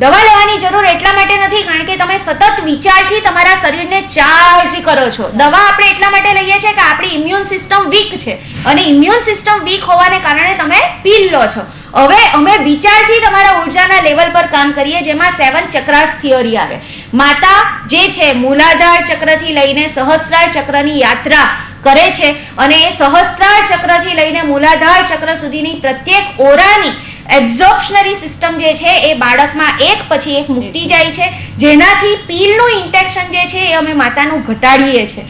D: દવા લેવાની જરૂર એટલા માટે નથી કારણ કે તમે સતત વિચારથી તમારા શરીરને ચાર્જ કરો છો. દવા આપણે એટલા માટે લઈએ છીએ કે આપણી ઇમ્યુન સિસ્ટમ વીક છે, અને ઇમ્યુન સિસ્ટમ વીક હોવાને કારણે તમે પીલ લો છો. હવે અમે વિચારથી તમારા ઉર્જાના લેવલ પર કામ કરીએ, જેમાં 7 ચક્રાસ થિયરી આવે. માતા જે છે મૂલાધાર ચક્રથી લઈને સહસ્ત્રાર ચક્રની યાત્રા કરે છે, અને એ સહસ્ત્રાર ચક્રથી લઈને મૂલાધાર ચક્ર સુધીની પ્રત્યેક ઓરાની એબ્ઝોર્પ્શનરી સિસ્ટમ જે છે એ બાળકમાં એક પછી એક મૂકતી જાય છે, જેનાથી પીલનું ઇન્ટેક્શન જે છે એ અમે માતાનું ઘટાડીએ છીએ.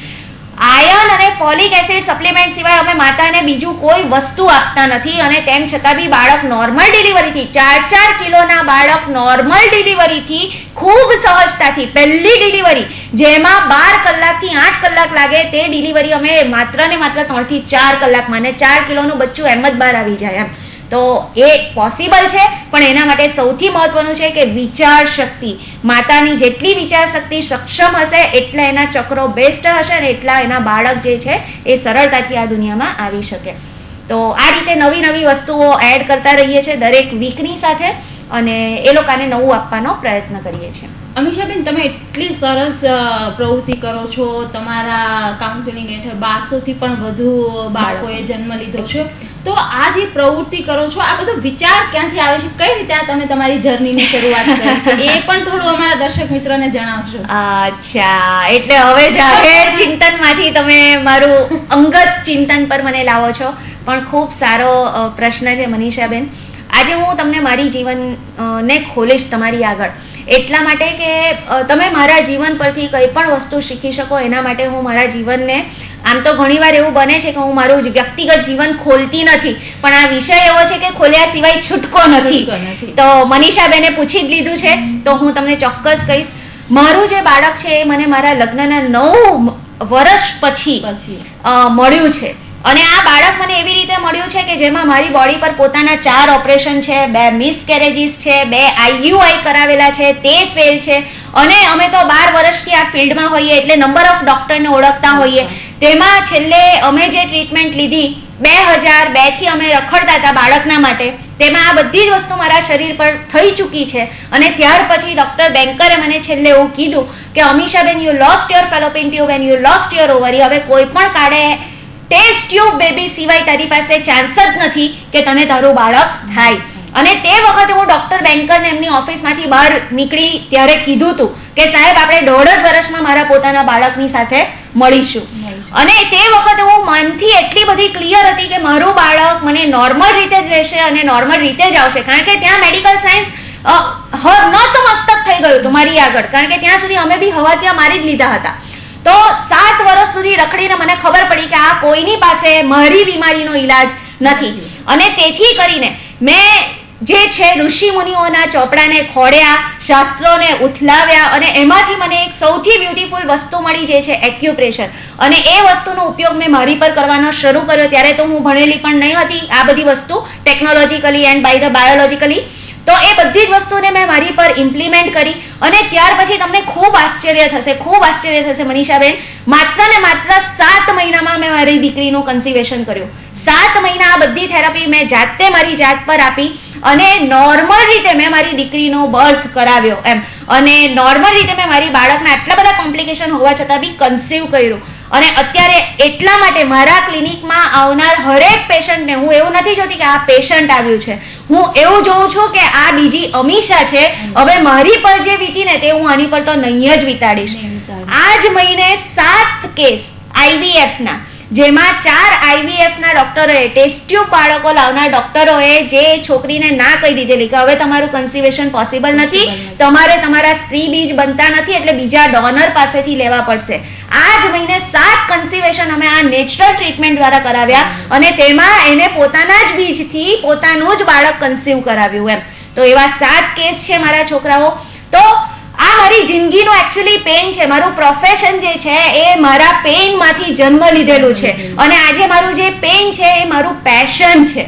D: આયર્ન અને ફોલિક એસિડ સપ્લિમેન્ટ સિવાય અમે માતાને બીજું કોઈ વસ્તુ આપતા નથી, અને તેમ છતાં બી બાળક નોર્મલ ડિલિવરીથી 4 કિલોના બાળક નોર્મલ ડિલિવરીથી ખૂબ સહજતાથી પહેલી ડિલિવરી જેમાં 12 કલાકથી 8 કલાક લાગે તે ડિલિવરી અમે માત્ર ને માત્ર 3 થી 4 કલાકમાં, અને 4 કિલોનું બચ્ચું એમ જ બહાર આવી જાય એમ. તો એ પોસિબલ છે, પણ એના માટે સૌથી મહત્વનું છે કે વિચાર શક્તિ. માતાની જેટલી વિચાર શક્તિ સક્ષમ હશે એટલા એના ચક્રો બેસ્ટ હશે, અને એટલા એના બાળક જે છે એ સરળતાથી આ દુનિયામાં આવી શકે. તો આ રીતે નવી નવી વસ્તુઓ એડ કરતા રહીએ છીએ દરેક વીકની સાથે, અને એ લોકોને નવું આપવાનો પ્રયત્ન કરીએ છીએ.
C: અમીષાબેન, તમે એટલી સરસ પ્રવૃત્તિ કરો છો. તમારા કાઉન્સેલિંગ હેઠળ 1200 થી પણ વધુ બાળકોએ જન્મ લીધો છે. તો આ જે પ્રવૃત્તિ કરો છો, આ બધો વિચાર ક્યાંથી આવે છે? કઈ રીતે તમે તમારી જર્નીની શરૂઆત કરી છે એ પણ થોડું અમારા દર્શક મિત્રોને જણાવશો.
D: અચ્છા, એટલે હવે જાહેર ચિંતનમાંથી તમે મારું અંગત ચિંતન પર મને લાવો છો. પણ ખૂબ સારો પ્રશ્ન છે મનીષાબેન. આજે હું તમને મારી જીવન ને ખોલીશ તમારી આગળ, એટલા માટે કે તમે મારા જીવન પરથી કંઈ પણ વસ્તુ શીખી શકો એના માટે હું મારા જીવનને, આમ તો ઘણીવાર એવું બને છે કે હું મારું વ્યક્તિગત જીવન ખોલતી નથી, પણ આ વિષય એવો છે કે ખોલ્યા સિવાય છૂટકો નથી. તો મનીષાબેને પૂછી જ લીધું છે તો હું તમને ચોક્કસ કહીશ. મારું જે બાળક છે એ મને મારા લગ્નના 9 વર્ષ પછી મળ્યું છે. અને આ બાળક મને એવી રીતે મળ્યું છે કે જેમાં મારી બોડી પર પોતાના 4 ઓપરેશન છે, 2 મિસકેરેજીસ છે, 2 IUI કરાવેલા છે, તે ફેલ છે. અને અમે તો 12 વર્ષથી આ ફિલ્ડમાં હોઈએ એટલે નંબર ઓફ ડોક્ટરને ઓળખતા હોઈએ. તેમાં છેલ્લે અમે જે ટ્રીટમેન્ટ લીધી 2002 થી અમે રખડતા હતા બાળકના માટે, તેમાં આ બધી જ વસ્તુ મારા શરીર પર થઈ ચૂકી છે. અને ત્યાર પછી ડોક્ટર બેન્કરે મને છેલ્લે એવું કીધું કે અમીષાબેન, you lost your fallopian tube and you lost your ovary. હવે કોઈ પણ કાળે ટેસ્ટ ટ્યુબ બેબી સિવાય તારી પાસે ચાન્સ જ નથી કે તને તારું બાળક થાય. અને તે વખતે હું ડોક્ટર બેન્કરને એમની ઓફિસમાંથી બહાર નીકળી ત્યારે કીધું હતું કે સાહેબ, આપણે 1.5 વર્ષમાં મારા પોતાના બાળકની સાથે મળીશું. અને તે વખતે હું મનથી એટલી બધી ક્લિયર હતી કે મારું બાળક મને નોર્મલ રીતે જ રહેશે અને નોર્મલ રીતે જ આવશે. કારણ કે ત્યાં મેડિકલ સાયન્સ નતમસ્તક થઈ ગયું હતું મારી આગળ. કારણ કે ત્યાં સુધી અમે બી હવા ત્યાં મારી જ લીધા હતા. તો 7 વર્ષ સુધી રખડીને મને ખબર પડી કે આ કોઈની પાસે મારી બીમારીનો ઈલાજ નથી. અને તેથી કરીને મેં જે છે ઋષિ મુનિઓના ચોપડાને ખોડ્યા, શાસ્ત્રોને ઉથલાવ્યા, અને એમાંથી મને એક સૌથી બ્યુટીફુલ વસ્તુ મળી જે છે એક્યુપ્રેશર. અને એ વસ્તુનો ઉપયોગ મેં મારી પર કરવાનો શરૂ કર્યો. ત્યારે તો હું ભણેલી પણ નહીં હતી આ બધી વસ્તુ technologically and by the biologically. તો એ બધી જ વસ્તુને મેં મારી પર ઇમ્પ્લિમેન્ટ કરી. અને ત્યાર પછી તમને ખૂબ આશ્ચર્ય થશે મનીષાબેન, માત્ર ને માત્ર 7 મહિનામાં મેં મારી દીકરીનું કન્સીવેશન કર્યું. 7 મહિના આ બધી થેરાપી મેં જાતે મારી જાત પર આપી અને નોર્મલ રીતે મેં મારી દીકરીનો બર્થ કરાવ્યો એમ. અને નોર્મલ રીતે મેં મારી બાળકના આટલા બધા કોમ્પ્લિકેશન હોવા છતાં બી કન્સીવ કર્યું. અને અત્યારે એટલા માટે મારા ક્લિનિકમાં આવનાર હરેક પેશન્ટને હું એવું નથી જોતી કે આ પેશન્ટ આવ્યું છે, હું એવું જોઉં છું કે આ બીજી અમીષા છે. હવે મારી પર જે વીતી ને તે હું આની પર તો નહીં જ વિતાડીશ. આ જ મહિને 7 કેસ IVF ના, જેમાં 4 IVF ના ડોક્ટરોએ, ટેસ્ટ ટ્યુબ બાળકો લાવનાર ડોક્ટરોએ જે છોકરીને ના કહી દીધેલી કે હવે તમારું કન્સીવેશન પોસિબલ નથી, તમારે તમારા સ્ત્રી બીજ બનતા નથી એટલે બીજા ડોનર પાસેથી લેવા પડશે. આ જ મહિને 7 કન્સીવેશન અમે આ નેચરલ ટ્રીટમેન્ટ દ્વારા કરાવ્યા. અને તેમાં એને પોતાના જ બીજથી પોતાનું જ બાળક કન્સીવ કરાવ્યું એમ. તો એવા 7 કેસ છે મારા છોકરાઓ. તો આ મારી જિંદગીનો એકચ્યુઅલી પેન છે. મારું પ્રોફેશન જે છે એ મારા પેનમાંથી જન્મ લીધેલું છે. અને આજે મારું જે પેન છે એ મારું પેશન છે.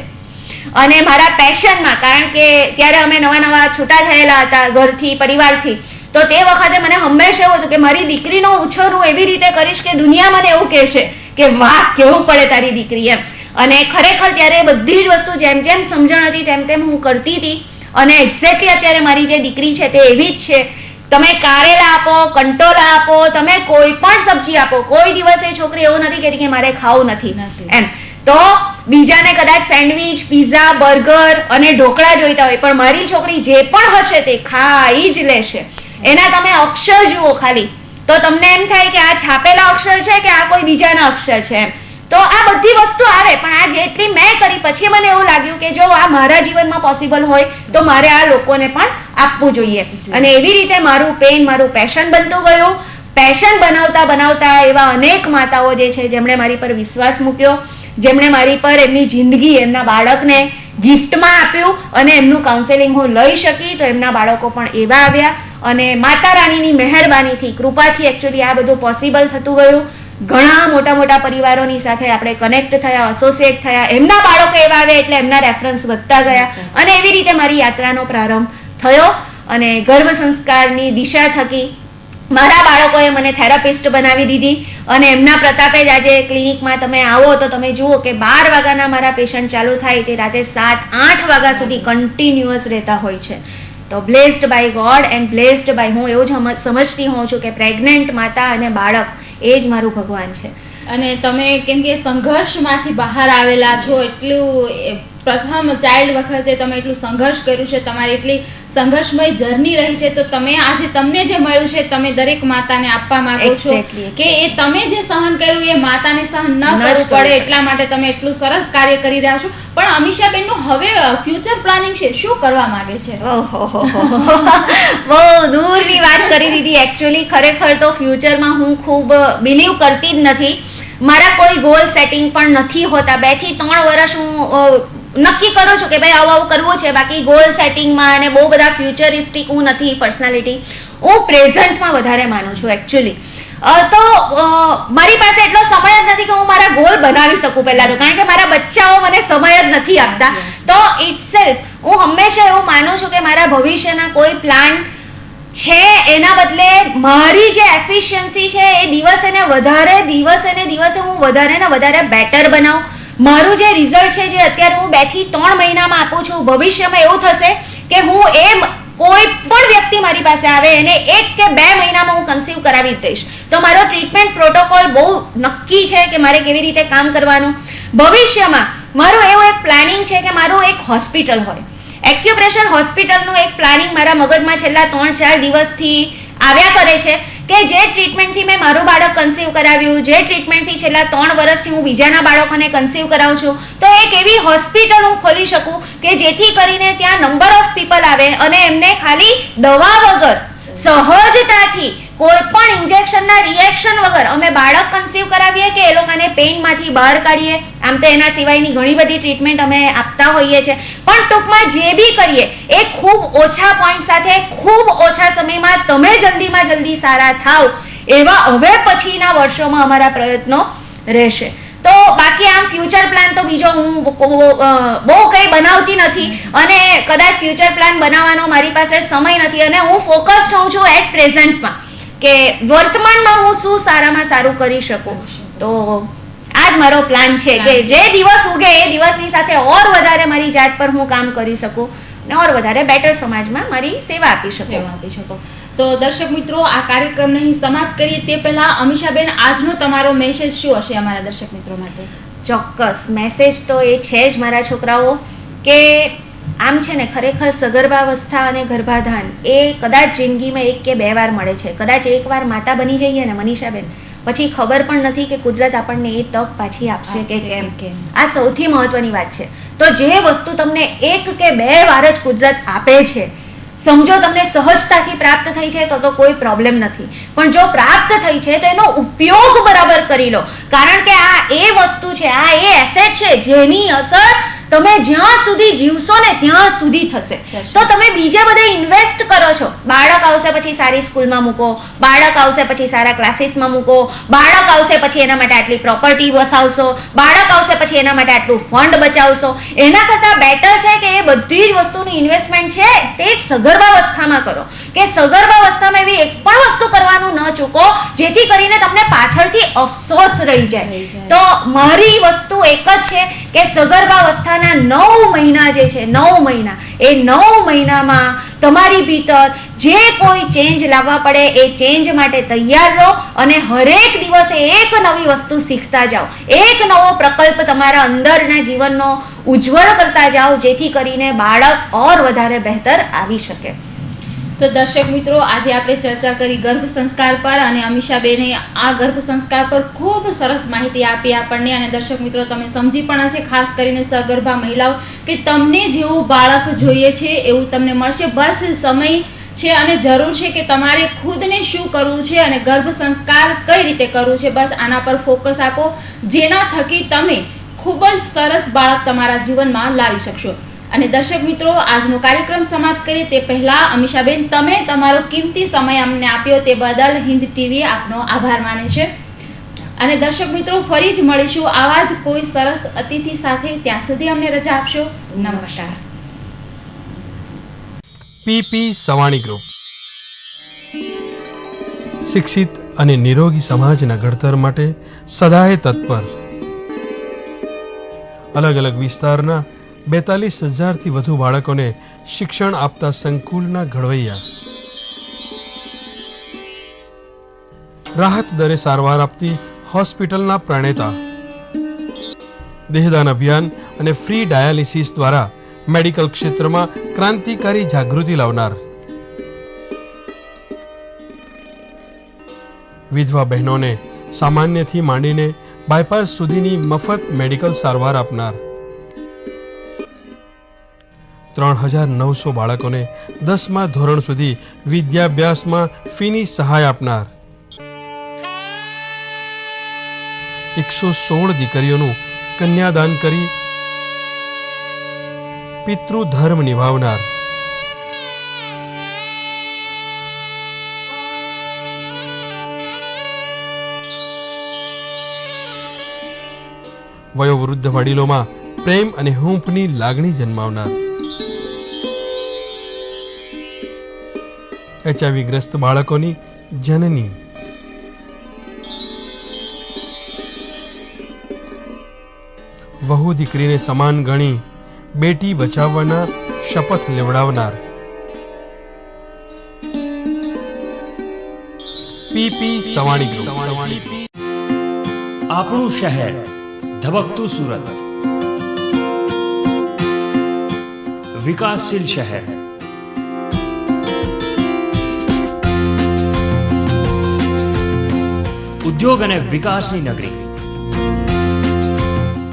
D: અને મારા પેશનમાં, કારણ કે ત્યારે અમે નવા છૂટા થયેલા હતા ઘરથી, પરિવારથી, તો તે વખતે મને હંમેશા એવું હતું કે મારી દીકરીનો ઉછેર હું એવી રીતે કરીશ કે દુનિયા મને એવું કહેશે કે વાહ, કેવું પડે તારી દીકરી એમ. અને ખરેખર ત્યારે બધી જ વસ્તુ જેમ જેમ સમજણ હતી તેમ તેમ હું કરતી હતી. અને એક્ઝેક્ટલી અત્યારે મારી જે દીકરી છે તે એવી જ છે. તમે કારેલા આપો, કંટોલા આપો, તમે કોઈ પણ સબ્જી આપો, કોઈ દિવસે છોકરી એવું નથી કહેતી કે મારે ખાવું નથી એમ. તો બીજાને કદાચ સેન્ડવિચ, પીઝા, બર્ગર અને ઢોકળા જોઈતા હોય, પણ મારી છોકરી જે પણ હશે તે ખાઈ જ લેશે. એના તમે અક્ષર જુઓ ખાલી તો તમને એમ થાય કે આ છાપેલા અક્ષર છે કે આ કોઈ બીજાના અક્ષર છે એમ. તો આ બધી વસ્તુ આવે. પણ આ જેટલી મેં કરી પછી મને એવું લાગ્યું કે જો આ મારા જીવનમાં પોસિબલ હોય તો મારે આ લોકોને પણ આપવું જોઈએ. અને એવી રીતે મારું પેન મારું પેશન બનતું ગયું. પેશન બનાવતા એવા અનેક માતાઓ જે છે જેમણે મારી પર વિશ્વાસ મૂક્યો, જેમણે મારી પર એમની જિંદગી, એમના બાળકને ગિફ્ટમાં આપ્યું અને એમનું કાઉન્સેલિંગ હું લઈ શકી, તો એમના બાળકો પણ એવા આવ્યા. અને માતા રાણીની મહેરબાનીથી, કૃપાથી એકચ્યુઅલી આ બધું પોસિબલ થતું ગયું. ઘણા મોટા પરિવારોની સાથે આપણે કનેક્ટ થયા, એસોસિએટ થયા, એમના બાળકો એવા આવે એટલે એમના રેફરન્સ વધતા ગયા. અને એવી રીતે મારી યાત્રાનો પ્રારંભ થયો. અને ગર્ભ સંસ્કારની દિશા થકી મારા બાળકોએ મને થેરાપિસ્ટ બનાવી દીધી. અને એમના પ્રતાપે જ આજે ક્લિનિકમાં તમે આવો તો તમે જુઓ કે 12 વાગ્યાના મારા પેશન્ટ ચાલુ થાય તે રાતે 7-8 વાગ્યા સુધી કન્ટિન્યુઅસ રહેતા હોય છે. તો blessed by God and blessed by, હું એવું જ સમજતી હોઉં છું કે પ્રેગ્નન્ટ માતા અને બાળક એ જ મારું ભગવાન છે.
C: અને તમે કેમ કે સંઘર્ષમાંથી બહાર આવેલા છો, એટલું પ્રથમ ચાઇલ્ડ વખતે તમે એટલું સંઘર્ષ કર્યું છે, તમારી એટલી સંઘર્ષમય જર્ની રહી છે, તો તમે આજે તમને જે મળ્યું છે તમે દરેક માતાને આપવા માંગો છો કે એ તમે જે સહન કર્યું એ માતાને સહન ન કરવું પડે, એટલા માટે તમે એટલું સરસ કાર્ય કરી રહ્યા છો. પણ અમીષાબેનનું હવે ફ્યુચર પ્લાનિંગ છે, શું કરવા માંગે છે?
D: બહુ દૂરની વાત કરી દીધી. એકચ્યુઅલી ખરેખર તો ફ્યુચરમાં હું ખૂબ બિલીવ કરતી જ નથી. મારા કોઈ ગોલ સેટિંગ પણ નથી હોતા. 2 થી 3 વર્ષ હું નક્કી કરું છું કે ભાઈ આવું આવું કરવું છે. બાકી ગોલ સેટિંગમાં અને બહુ બધા ફ્યુચરિસ્ટિક હું નથી પર્સનાલિટી, હું પ્રેઝન્ટમાં વધારે માનું છું એકચ્યુઅલી. તો મારી પાસે એટલો સમય જ નથી કે હું મારા ગોલ બનાવી શકું પહેલાં તો, કારણ કે મારા બચ્ચાઓ મને સમય જ નથી આપતા. તો ઇટસેલ્ફ હું હંમેશા એવું માનું છું કે મારા ભવિષ્યના કોઈ પ્લાન છે એના બદલે મારી જે એફિશિયન્સી છે એ દિવસે ને દિવસે હું વધારે ને વધારે બેટર બનાવું. મારું જે રિઝલ્ટ છે જે અત્યારે હું 2 થી 3 મહિનામાં આપું છું, ભવિષ્યમાં એવું થશે કે હું કોઈ પણ વ્યક્તિ મારી પાસે આવે એને 1 કે 2 મહિનામાં હું કન્સીવ કરાવી દઈશ. તો મારો ટ્રીટમેન્ટ પ્રોટોકોલ બહુ નક્કી છે કે મારે કેવી રીતે કામ કરવાનું. ભવિષ્યમાં મારું એવું એક પ્લાનિંગ છે કે મારું એક હોસ્પિટલ હોય, એક્યુપ્રેશર હોસ્પિટલનું એક પ્લાનિંગ મારા મગજમાં છેલ્લા 3-4 દિવસથી આવ્યા કરે છે કે જે ટ્રીટમેન્ટથી મેં મારું બાળક કન્સીવ કરાવ્યું, જે ટ્રીટમેન્ટથી છેલ્લા 3 વર્ષથી હું બીજાના બાળકોને કન્સીવ કરાવું છું, તો એક એવી હોસ્પિટલ હું ખોલી શકું કે જેથી કરીને ત્યાં નંબર ઓફ પીપલ આવે અને એમને ખાલી દવા વગર સહજતાથી કોઈ પણ ઇન્જેક્શનના રિએક્શન વગર અમે બાળક કન્સીવ કરાવીએ કે એ લોકોને પેઇનમાંથી બહાર કાઢીએ. આમ તો એના સિવાયની ઘણી બધી ટ્રીટમેન્ટ અમે આપતા હોઈએ છીએ, પણ ટૂંકમાં જે બી કરીએ એ ખૂબ ઓછા પોઈન્ટ સાથે ખૂબ ઓછા સમયમાં તમે જલ્દીમાં જલ્દી સારા થાવ એવા હવે પછીના વર્ષોમાં અમારા પ્રયત્નો રહેશે. તો બાકી આમ ફ્યુચર પ્લાન તો બીજો હું બહુ કંઈ બનાવતી નથી અને કદાચ ફ્યુચર પ્લાન બનાવવાનો મારી પાસે સમય નથી અને હું ફોકસ્ડ હોઉં છું એટ પ્રેઝન્ટમાં કે વર્તમાનમાં હું શું સારામાં સારું કરી શકું. તો આ જ મારો પ્લાન છે કે જે દિવસ ઉગે એ દિવસની સાથે ઓર વધારે મારી જાત પર હું કામ કરી શકું અને ઓર વધારે બેટર સમાજમાં મારી સેવા આપી શકું.
C: તો દર્શક મિત્રો, આ કાર્યક્રમને અહીં સમાપ્ત કરીએ તે પહેલા અમીષાબેન, આજનો તમારો મેસેજ શું હશે અમારા દર્શક મિત્રો માટે?
D: ચોક્કસ મેસેજ તો એ છે જ મારા છોકરાઓ કે આમ છે ને ખરેખર સગર્ભાવસ્થા અને ગર્ભાધાન એ કદાચ જિંદગીમાં 1 કે 2 વાર મળે છે. કદાચ એકવાર માતા બની જઈએ ને મનીષાબેન, પછી ખબર પણ નથી કે કુદરત આપણને એ તક પાછી આપશે કે કેમ. આ સૌથી મહત્વની વાત છે. તો જે વસ્તુ તમને 1 કે 2 વાર જ કુદરત આપે છે, સમજો તમને સહજતાથી પ્રાપ્ત થઈ છે તો કોઈ પ્રોબ્લેમ નથી, પણ જો પ્રાપ્ત થઈ છે તો એનો ઉપયોગ બરાબર કરી લો, કારણ કે આ એ વસ્તુ છે, આ એ એસેટ છે જેની અસર તમે જ્યાં સુધી જીવશો ને ત્યાં સુધી થશે. તો તમે બીજે બધે ઇન્વેસ્ટ કરો છો, બાળક આવશે પછી સારી સ્કૂલમાં મૂકો, બાળક આવશે પછી સારા ક્લાસીસમાં મૂકો, બાળક આવશે પછી એના માટે આટલી પ્રોપર્ટી વસાવશો, બાળક આવશે પછી એના માટે આટલું ફંડ બચાવશો. એના કરતાં બેટર છે કે એ બધી જ વસ્તુનું ઇન્વેસ્ટમેન્ટ છે તે જ સગર્ભાવસ્થામાં કરો, કે સગર્ભાવસ્થામાં એવી એક પણ વસ્તુ કરવાનું ન ચૂકો જેથી કરીને તમને પાછળથી અફસોસ રહી જાય. તો મારી વસ્તુ એક જ છે કે સગર્ભાવસ્થા 9 મહિના જે છે, 9 મહિના, એ 9 મહિનામાં તમારી ભીતર જે કોઈ ચેન્જ લાવવા પડે એ ચેન્જ માટે તૈયાર રહો અને હરેક દિવસે એક નવી વસ્તુ શીખતા જાઓ, એક નવો પ્રકલ્પ તમારા અંદરના જીવનનો ઉજ્જવળ કરતા જાઓ જેથી કરીને બાળક ઓર વધારે બહેતર આવી શકે.
C: તો દર્શક મિત્રો, આજે આપણે ચર્ચા કરી ગર્ભ સંસ્કાર પર અને અમીષાબેને આ ગર્ભ સંસ્કાર પર ખૂબ સરસ માહિતી આપી આપણને. અને દર્શક મિત્રો, તમે સમજી પણ હશે, ખાસ કરીને સગર્ભા મહિલાઓ, કે તમને જેવું બાળક જોઈએ છે એવું તમને મળશે. બસ સમય છે અને જરૂર છે કે તમારે ખુદને શું કરવું છે અને ગર્ભ સંસ્કાર કઈ રીતે કરવું છે, બસ આના પર ફોકસ આપો, જેના થકી તમે ખૂબ જ સરસ બાળક તમારા જીવનમાં લાવી શકશો. અને દર્શક મિત્રો, આજનો કાર્યક્રમ સમાપ્ત કરીએ તે પહેલા અમીષાબેન, તમે તમારો કિંમતી સમય અમને આપ્યો તે બદલ હિન્દ ટીવી આપનો આભાર માને છે. અને દર્શક મિત્રો, ફરી જ મળીશું આવા જ કોઈ સરસ અતિથિ સાથે. ત્યાં સુધી અમને રજા આપશો. નમસ્કાર.
B: PP સવાણી ગ્રુપ શિક્ષિત અને નિરોગી સમાજના ઘડતર માટે સદાય તત્પર. અલગ અલગ વિસ્તારના 42,000થી વધુ બાળકોને શિક્ષણ આપતા સંકુલના ઘડવૈયા. રાહત દરે સારવાર આપતી હોસ્પિટલના પ્રણેતા. દેહદાન અભિયાન અને ફ્રી ડાયાલિસિસ દ્વારા મેડિકલ ક્ષેત્રમાં ક્રાંતિકારી જાગૃતિ લાવનાર. વિધવા બહેનોને સામાન્યથી માંડીને બાયપાસ સુધીની મફત મેડિકલ સારવાર આપનાર. 3,900 બાળકોને 10મા ધોરણ સુધી વિદ્યાભ્યાસમાં ફીની સહાય આપનાર. 116 દીકરીઓનું કન્યાદાન કરી પિતૃધર્મ નિભાવનાર, વયોવૃદ્ધ વડીલોમાં પ્રેમ અને હૂંફની લાગણી જન્માવનાર, HIV ગ્રસ્ત બાળકોની જનની, વહુ દીકરીને સમાન ગણી બેટી બચાવવાના શપથ લેવડાવનાર, પીપી સવાણી ગ્રુપ.
A: આપણું શહેર ધબકતું સુરત, વિકાસશીલ શહેર. ઉદ્યોગ અને વિકાસની નગરી,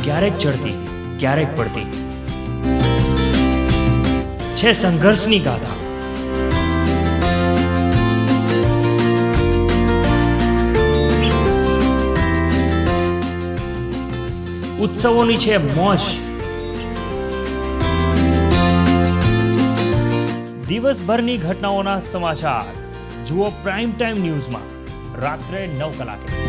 A: ક્યારેક ચડતી ક્યારેક પડતી, છે સંઘર્ષની ગાથા. ઉત્સવોની છે મોજ. દિવસભરની ઘટનાઓના સમાચાર જુઓ પ્રાઇમ ટાઈમ ન્યૂઝમાં રાત્રે 9 કલાકે.